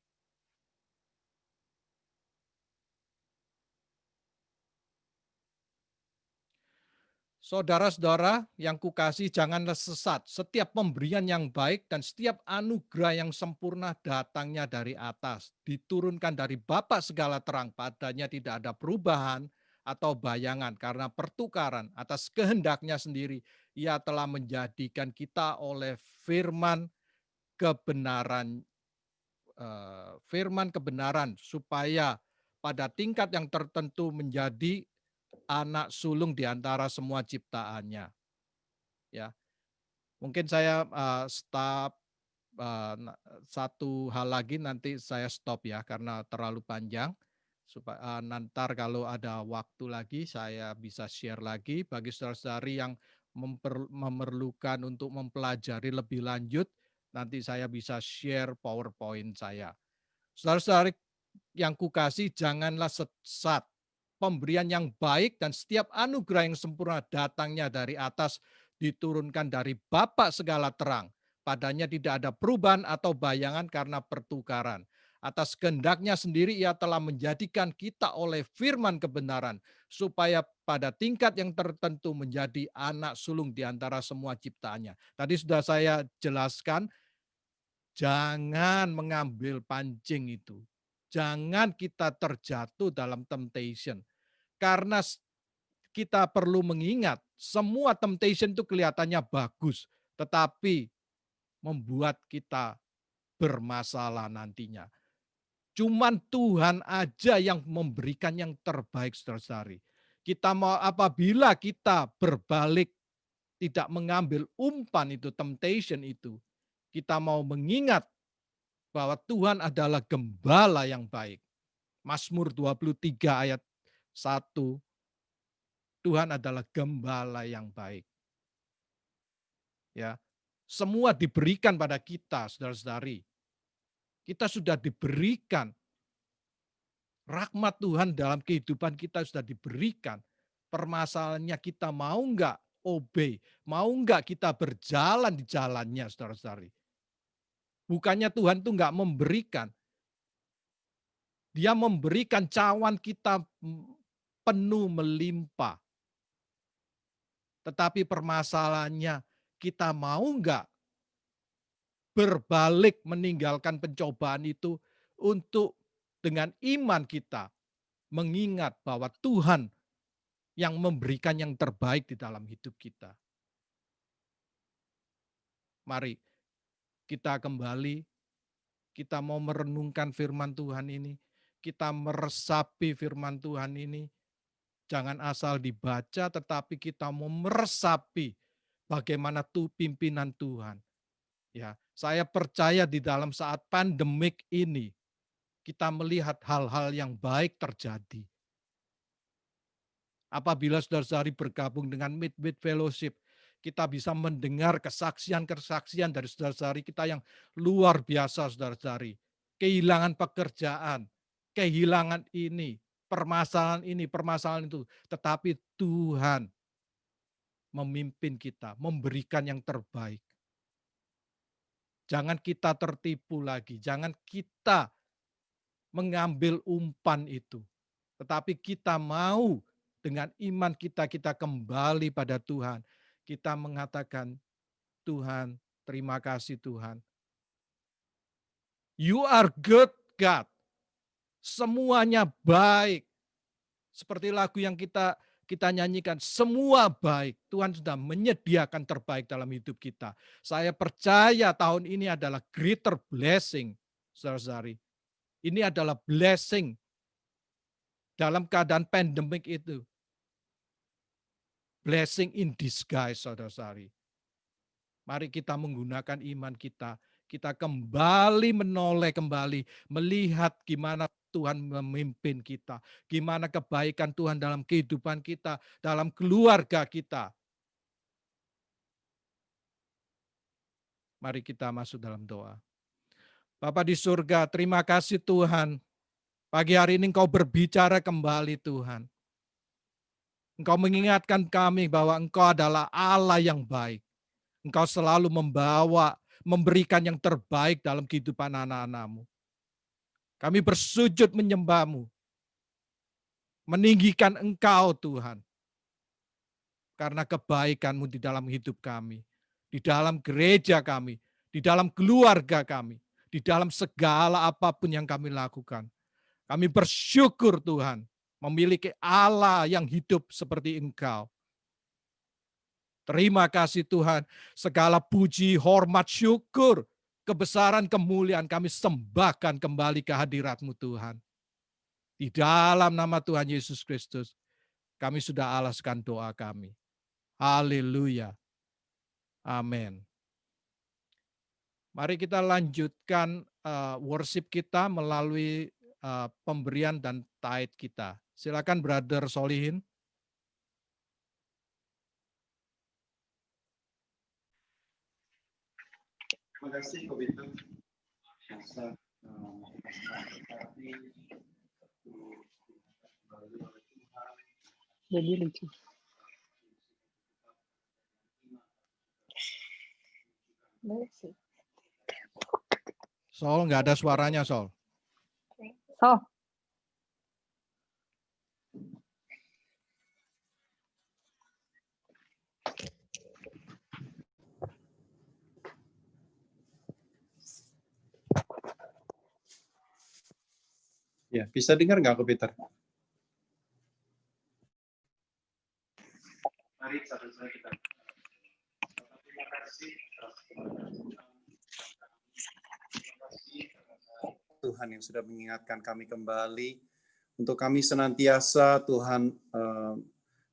[SPEAKER 4] Saudara-saudara yang kukasih, janganlah sesat. Setiap pemberian yang baik dan setiap anugerah yang sempurna datangnya dari atas. Diturunkan dari Bapa segala terang, padanya tidak ada perubahan atau bayangan. Karena pertukaran atas kehendaknya sendiri, ia telah menjadikan kita oleh firman kebenaran, supaya pada tingkat yang tertentu menjadi anak sulung di antara semua ciptaannya. Ya, mungkin saya stop satu hal lagi, nanti saya stop ya karena terlalu panjang. Supaya nanti kalau ada waktu lagi saya bisa share lagi bagi saudara-saudari yang memerlukan untuk mempelajari lebih lanjut. Nanti saya bisa share PowerPoint saya. Saudara-saudari yang kukasih, janganlah sesat. Pemberian yang baik dan setiap anugerah yang sempurna datangnya dari atas, diturunkan dari Bapa segala terang. Padanya tidak ada perubahan atau bayangan karena pertukaran. Atas kehendaknya sendiri ia telah menjadikan kita oleh firman kebenaran, supaya pada tingkat yang tertentu menjadi anak sulung di antara semua ciptaannya. Tadi sudah saya jelaskan, jangan mengambil pancing itu. Jangan kita terjatuh dalam temptation. Karena kita perlu mengingat, semua temptation itu kelihatannya bagus, tetapi membuat kita bermasalah nantinya. Cuman Tuhan aja yang memberikan yang terbaik, saudara-saudari. Kita mau, apabila kita berbalik, tidak mengambil umpan itu, temptation itu, kita mau mengingat bahwa Tuhan adalah gembala yang baik. Mazmur 23 ayat 1, Tuhan adalah gembala yang baik. Ya, semua diberikan pada kita, saudara-saudari. Kita sudah diberikan rahmat Tuhan dalam kehidupan kita, sudah diberikan. Permasalahannya kita mau enggak obey, mau enggak kita berjalan di jalannya, saudara-saudari. Bukannya Tuhan itu enggak memberikan. Dia memberikan cawan kita penuh melimpah. Tetapi permasalahannya kita mau enggak berbalik meninggalkan pencobaan itu untuk dengan iman kita mengingat bahwa Tuhan yang memberikan yang terbaik di dalam hidup kita. Mari kita kembali, kita mau merenungkan firman Tuhan ini, kita meresapi firman Tuhan ini. Jangan asal dibaca, tetapi kita mau meresapi bagaimana tuh pimpinan Tuhan. Ya, saya percaya di dalam saat pandemik ini, kita melihat hal-hal yang baik terjadi. Apabila saudara-saudari bergabung dengan Midweek Fellowship, kita bisa mendengar kesaksian-kesaksian dari saudara-saudari kita yang luar biasa, saudara-saudari. Kehilangan pekerjaan, kehilangan ini, permasalahan itu. Tetapi Tuhan memimpin kita, memberikan yang terbaik. Jangan kita tertipu lagi, jangan kita mengambil umpan itu. Tetapi kita mau dengan iman kita kembali pada Tuhan. Kita mengatakan, Tuhan, terima kasih Tuhan. You are good God. Semuanya baik. Seperti lagu yang kita nyanyikan, semua baik. Tuhan sudah menyediakan terbaik dalam hidup kita. Saya percaya tahun ini adalah greater blessing, saudara-saudari. Ini adalah blessing dalam keadaan pandemik itu. Blessing in disguise, saudara-saudari. Mari kita menggunakan iman kita. Kita kembali menoleh kembali, melihat gimana Tuhan memimpin kita. Gimana kebaikan Tuhan dalam kehidupan kita, dalam keluarga kita. Mari kita masuk dalam doa. Bapa di surga, terima kasih Tuhan. Pagi hari ini Engkau berbicara kembali Tuhan. Engkau mengingatkan kami bahwa Engkau adalah Allah yang baik. Engkau selalu memberikan yang terbaik dalam kehidupan anak-anak-Mu. Kami bersujud menyembah-Mu. Meninggikan Engkau Tuhan. Karena kebaikan-Mu di dalam hidup kami. Di dalam gereja kami. Di dalam keluarga kami. Di dalam segala apapun yang kami lakukan. Kami bersyukur Tuhan. Memiliki Allah yang hidup seperti Engkau. Terima kasih Tuhan, segala puji, hormat, syukur, kebesaran, kemuliaan kami sembahkan kembali ke hadirat-Mu Tuhan. Di dalam nama Tuhan Yesus Kristus, kami sudah alaskan doa kami. Haleluya. Amin. Mari kita lanjutkan worship kita melalui pemberian dan tithe kita. Silakan Brother Solihin.
[SPEAKER 5] Terima kasih Kobitur.
[SPEAKER 6] Jadi lucu.
[SPEAKER 4] Sol, nggak ada suaranya Sol.
[SPEAKER 6] So,
[SPEAKER 5] Ya, bisa dengar nggak Kobitur? Mari satu-satu kita. Terima kasih Tuhan yang sudah mengingatkan kami kembali. Untuk kami senantiasa Tuhan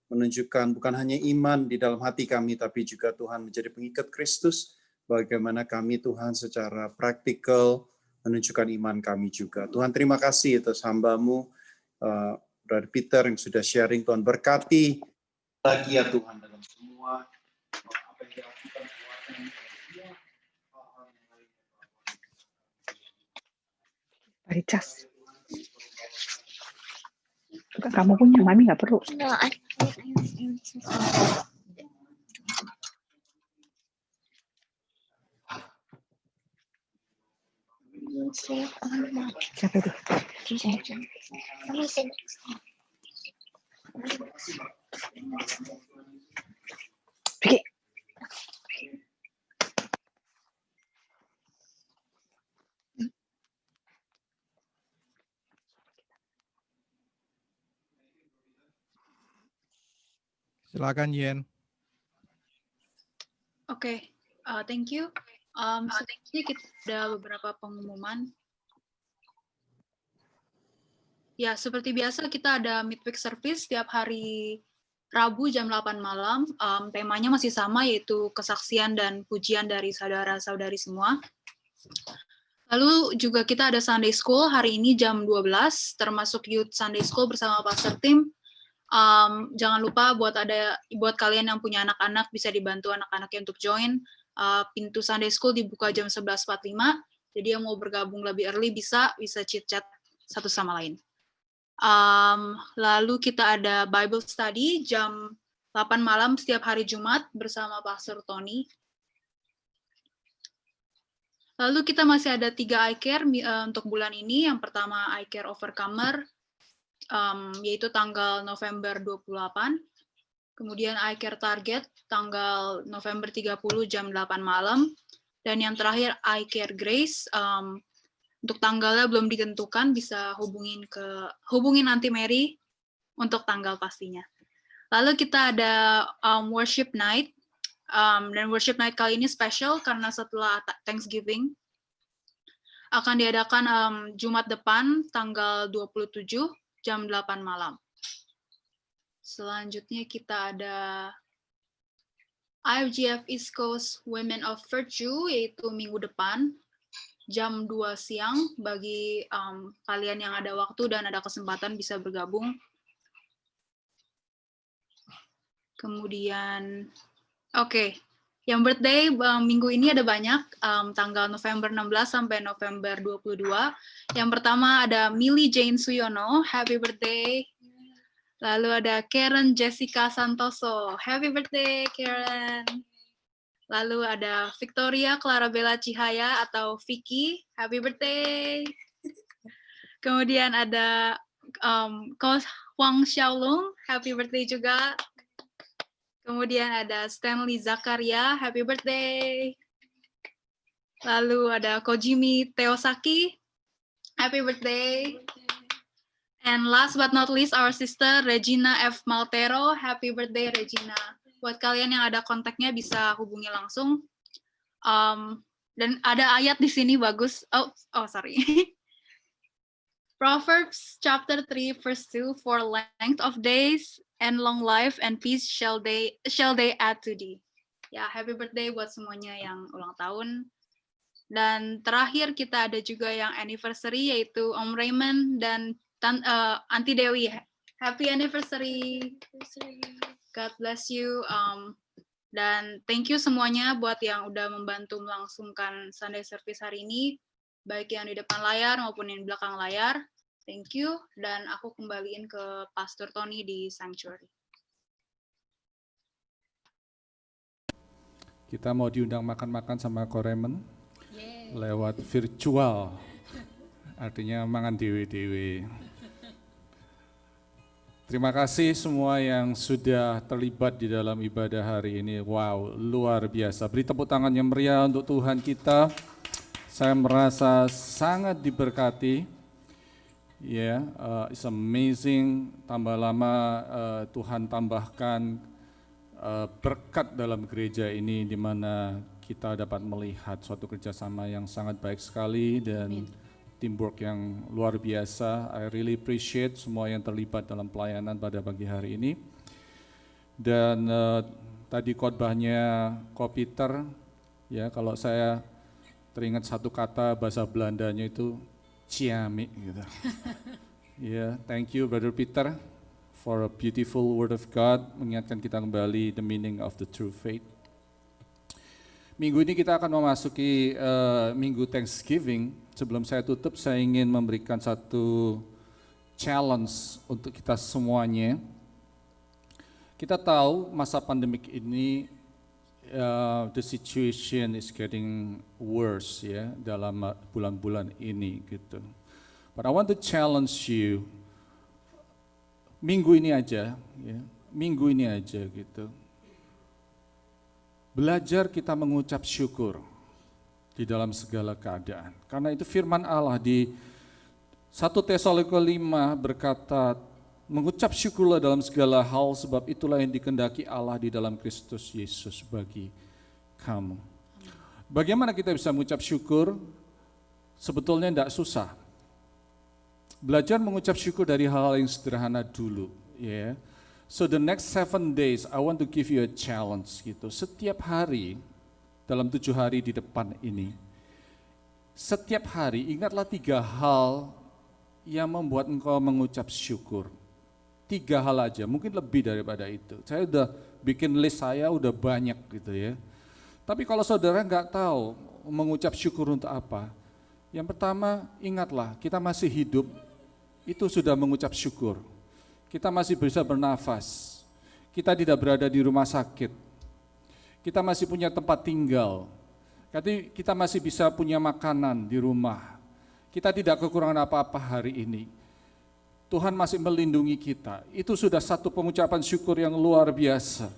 [SPEAKER 5] menunjukkan bukan hanya iman di dalam hati kami, tapi juga Tuhan menjadi pengikat Kristus. Bagaimana kami Tuhan secara praktikal menunjukkan iman kami juga. Tuhan terima kasih atas hamba-Mu, Brother Peter yang sudah sharing. Tuhan berkati lagi ya Tuhan dalam semua apa yang dilakukan Tuhan.
[SPEAKER 6] Baricas. Bukan kamu punya, Mami nggak perlu.
[SPEAKER 7] No, I
[SPEAKER 6] Siapa itu? Vicky.
[SPEAKER 4] Silakan Yen.
[SPEAKER 8] Oke, thank you. Selanjutnya kita ada beberapa pengumuman. Ya, seperti biasa kita ada midweek service setiap hari Rabu jam 8 malam. Temanya masih sama, yaitu kesaksian dan pujian dari saudara-saudari semua. Lalu juga kita ada Sunday School hari ini jam 12, termasuk Youth Sunday School bersama Pastor Tim. Jangan lupa buat kalian yang punya anak-anak bisa dibantu anak-anaknya untuk join. Pintu Sunday School dibuka jam 11.45. Jadi yang mau bergabung lebih early bisa chit-chat satu sama lain. Lalu kita ada Bible Study jam 8 malam setiap hari Jumat bersama Pastor Tony. Lalu kita masih ada 3 iCare untuk bulan ini. Yang pertama iCare Overcomer, yaitu tanggal November 28. Kemudian iCare Target tanggal November 30 jam 8 malam. Dan yang terakhir iCare Grace, untuk tanggalnya belum ditentukan, bisa hubungin nanti Mary untuk tanggal pastinya. Lalu kita ada Worship Night, dan Worship Night kali ini special karena setelah Thanksgiving akan diadakan Jumat depan tanggal 27 jam 8 malam. Selanjutnya kita ada IFGF East Coast Women of Virtue, yaitu minggu depan jam 2 siang. Bagi kalian yang ada waktu dan ada kesempatan bisa bergabung. Kemudian, yang birthday minggu ini ada banyak, tanggal November 16 sampai November 22. Yang pertama ada Millie Jane Suyono, happy birthday. Lalu ada Karen Jessica Santoso, happy birthday Karen. Lalu ada Victoria Clarabella Cihaya atau Vicky, happy birthday. Kemudian ada Ko Huang Xiaolong, happy birthday juga. Kemudian ada Stanley Zakaria, happy birthday. Lalu ada Kojimi Teosaki, happy birthday. And last but not least, our sister Regina F. Maltero, happy birthday Regina. Buat kalian yang ada kontaknya bisa hubungi langsung. Dan ada ayat di sini bagus. Sorry. Proverbs chapter 3 verse 2, for length of days and long life and peace shall they add to thee. Ya, happy birthday buat semuanya yang ulang tahun. Dan terakhir kita ada juga yang anniversary, yaitu Om Raymond dan Auntie Dewi. Happy anniversary. God bless you. Dan thank you semuanya buat yang udah membantu melangsungkan Sunday Service hari ini, baik yang di depan layar maupun yang di belakang layar. Thank you. Dan aku kembaliin ke Pastor Tony di Sanctuary.
[SPEAKER 3] Kita mau diundang makan-makan sama Koremen lewat virtual. Artinya mangan dewe-dewe. Terima kasih semua yang sudah terlibat di dalam ibadah hari ini. Wow, luar biasa. Beri tepuk tangan yang meriah untuk Tuhan kita. Saya merasa sangat diberkati. It's amazing. Tambah lama Tuhan tambahkan berkat dalam gereja ini, di mana kita dapat melihat suatu kerjasama yang sangat baik sekali dan teamwork yang luar biasa. I really appreciate semua yang terlibat dalam pelayanan pada pagi hari ini. Dan tadi khotbahnya Ko Peter, ya, kalau saya teringat satu kata bahasa Belandanya itu ciamik gitu. Thank you Brother Peter for a beautiful word of God, mengingatkan kita kembali the meaning of the true faith. Minggu ini kita akan memasuki minggu Thanksgiving. Sebelum saya tutup, saya ingin memberikan satu challenge untuk kita semuanya. Kita tahu masa pandemik ini the situation is getting worse ya dalam bulan-bulan ini gitu. But I want to challenge you minggu ini aja gitu. Belajar kita mengucap syukur di dalam segala keadaan. Karena itu firman Allah di 1 Tesalonika 5 berkata, mengucap syukurlah dalam segala hal sebab itulah yang dikehendaki Allah di dalam Kristus Yesus bagi kamu. Bagaimana kita bisa mengucap syukur? Sebetulnya tidak susah. Belajar mengucap syukur dari hal-hal yang sederhana dulu, ya. So the next 7 days, I want to give you a challenge gitu. Setiap hari, dalam 7 hari di depan ini, setiap hari ingatlah 3 hal yang membuat engkau mengucap syukur. 3 hal aja, mungkin lebih daripada itu. Saya udah bikin list saya udah banyak gitu ya. Tapi kalau saudara nggak tahu mengucap syukur untuk apa, yang pertama ingatlah kita masih hidup, itu sudah mengucap syukur. Kita masih bisa bernafas, kita tidak berada di rumah sakit, kita masih punya tempat tinggal, kita masih bisa punya makanan di rumah, kita tidak kekurangan apa-apa hari ini. Tuhan masih melindungi kita, itu sudah satu pengucapan syukur yang luar biasa.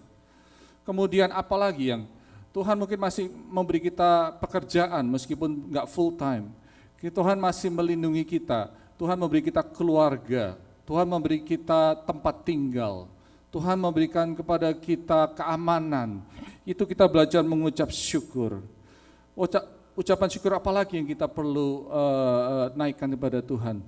[SPEAKER 3] Kemudian apalagi yang Tuhan mungkin masih memberi kita pekerjaan meskipun nggak full time, Tuhan masih melindungi kita, Tuhan memberi kita keluarga, Tuhan memberi kita tempat tinggal, Tuhan memberikan kepada kita keamanan. Itu kita belajar mengucap syukur. Ucapan syukur apa lagi yang kita perlu naikkan kepada Tuhan?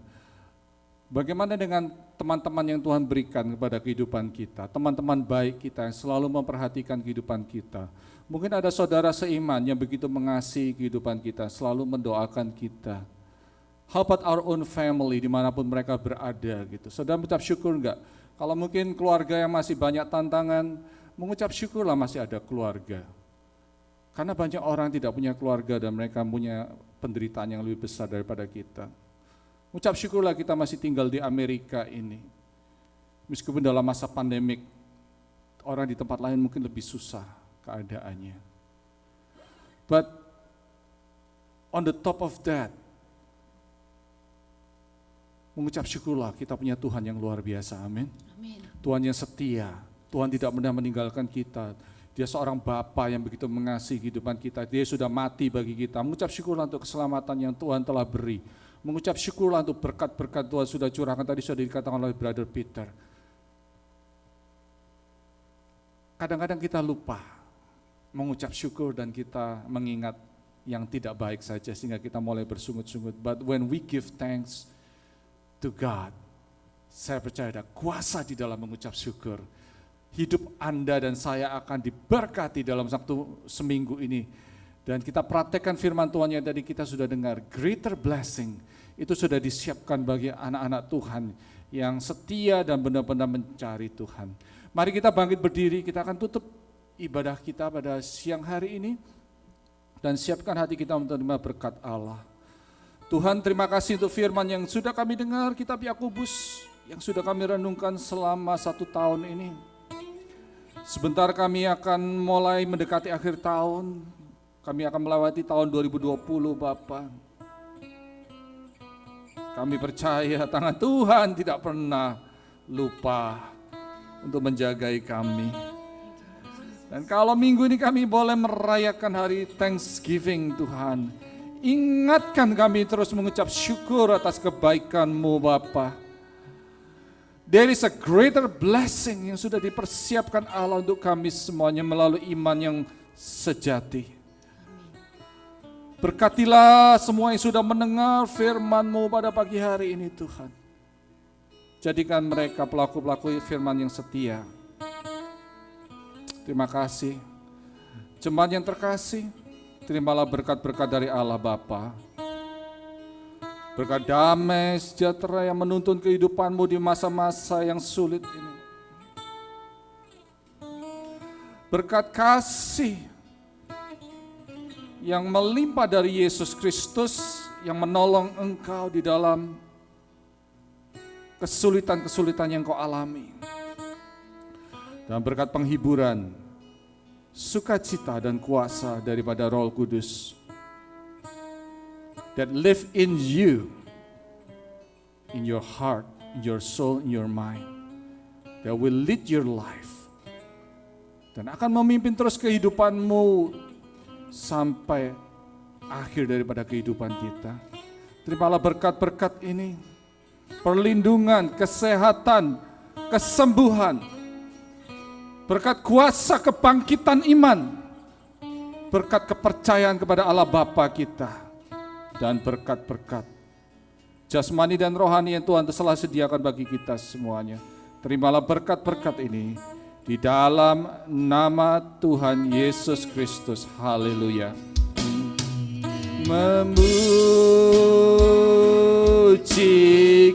[SPEAKER 3] Bagaimana dengan teman-teman yang Tuhan berikan kepada kehidupan kita, teman-teman baik kita yang selalu memperhatikan kehidupan kita. Mungkin ada saudara seiman yang begitu mengasihi kehidupan kita, selalu mendoakan kita. How about our own family, dimanapun mereka berada gitu. Saudara mengucap syukur enggak? Kalau mungkin keluarga yang masih banyak tantangan, mengucap syukurlah masih ada keluarga. Karena banyak orang tidak punya keluarga dan mereka punya penderitaan yang lebih besar daripada kita. Mengucap syukurlah kita masih tinggal di Amerika ini. Meskipun dalam masa pandemik, orang di tempat lain mungkin lebih susah keadaannya. But on the top of that, mengucap syukurlah kita punya Tuhan yang luar biasa, amin. Tuhan yang setia, Tuhan tidak pernah meninggalkan kita. Dia seorang Bapa yang begitu mengasihi kehidupan kita, Dia sudah mati bagi kita. Mengucap syukurlah untuk keselamatan yang Tuhan telah beri. Mengucap syukurlah untuk berkat-berkat Tuhan sudah curahkan, tadi sudah dikatakan oleh Brother Peter. Kadang-kadang kita lupa mengucap syukur dan kita mengingat yang tidak baik saja sehingga kita mulai bersungut-sungut. But when we give thanks to God, saya percaya ada kuasa di dalam mengucap syukur. Hidup Anda dan saya akan diberkati dalam satu seminggu ini. Dan kita praktekkan firman Tuhan yang tadi kita sudah dengar, greater blessing, itu sudah disiapkan bagi anak-anak Tuhan yang setia dan benar-benar mencari Tuhan. Mari kita bangkit berdiri, kita akan tutup ibadah kita pada siang hari ini, dan siapkan hati kita untuk menerima berkat Allah. Tuhan, terima kasih untuk firman yang sudah kami dengar, kitab Yakobus yang sudah kami renungkan selama 1 tahun ini. Sebentar kami akan mulai mendekati akhir tahun, kami akan melewati tahun 2020 Bapa. Kami percaya tangan Tuhan tidak pernah lupa untuk menjagai kami. Dan kalau minggu ini kami boleh merayakan hari Thanksgiving Tuhan, ingatkan kami terus mengucap syukur atas kebaikan-Mu Bapa. There is a greater blessing yang sudah dipersiapkan Allah untuk kami semuanya melalui iman yang sejati. Berkatilah semua yang sudah mendengar firman-Mu pada pagi hari ini Tuhan. Jadikan mereka pelaku-pelaku firman yang setia. Terima kasih. Jemaat yang terkasih, terimalah berkat-berkat dari Allah Bapa. Berkat damai sejahtera yang menuntun kehidupanmu di masa-masa yang sulit ini. Berkat kasih yang melimpah dari Yesus Kristus yang menolong engkau di dalam kesulitan-kesulitan yang kau alami. Dan berkat penghiburan, sukacita dan kuasa daripada Roh Kudus that live in you, in your heart, in your soul, in your mind, that will lead your life dan akan memimpin terus kehidupanmu sampai akhir daripada kehidupan kita. Terimalah berkat-berkat ini, perlindungan, kesehatan, kesembuhan, berkat kuasa kebangkitan iman, berkat kepercayaan kepada Allah Bapa kita, dan berkat-berkat jasmani dan rohani yang Tuhan telah sediakan bagi kita semuanya. Terimalah berkat-berkat ini di dalam nama Tuhan Yesus Kristus. Haleluya. Memuji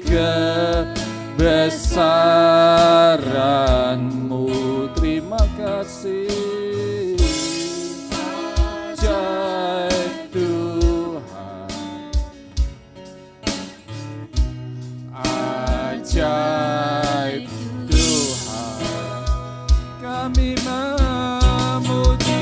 [SPEAKER 3] kebesaran-Mu, terima kasih. Ajaib Tuhan, ajaib Tuhan, kami memuji.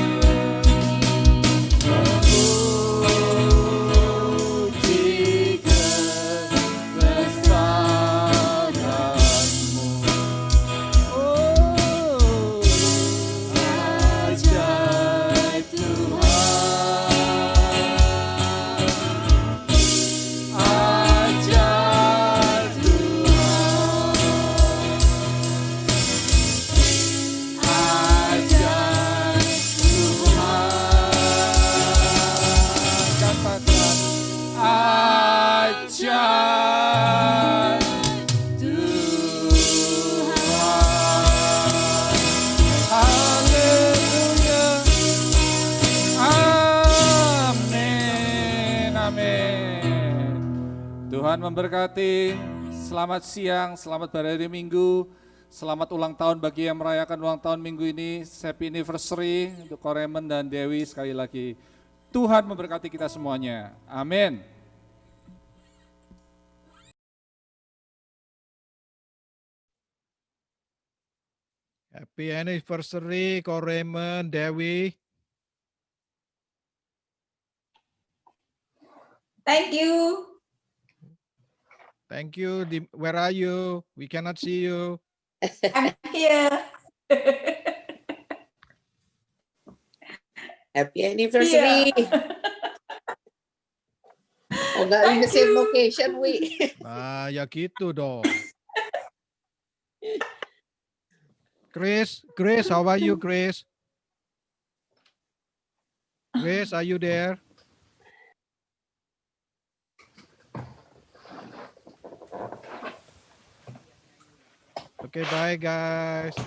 [SPEAKER 3] Tuhan memberkati. Selamat siang, selamat berhari Minggu, selamat ulang tahun bagi yang merayakan ulang tahun minggu ini. Happy anniversary untuk Koremen dan Dewi sekali lagi. Tuhan memberkati kita semuanya. Amin.
[SPEAKER 4] Happy anniversary Koremen, Dewi.
[SPEAKER 7] Thank you.
[SPEAKER 4] Thank you. Where are you? We cannot see you.
[SPEAKER 7] I'm here.
[SPEAKER 9] Happy anniversary. Oh, nggak in the same location, Wi.
[SPEAKER 4] Nah, ya gitu dong. Chris, how are you, Chris? Chris, are you there? Okay, bye guys.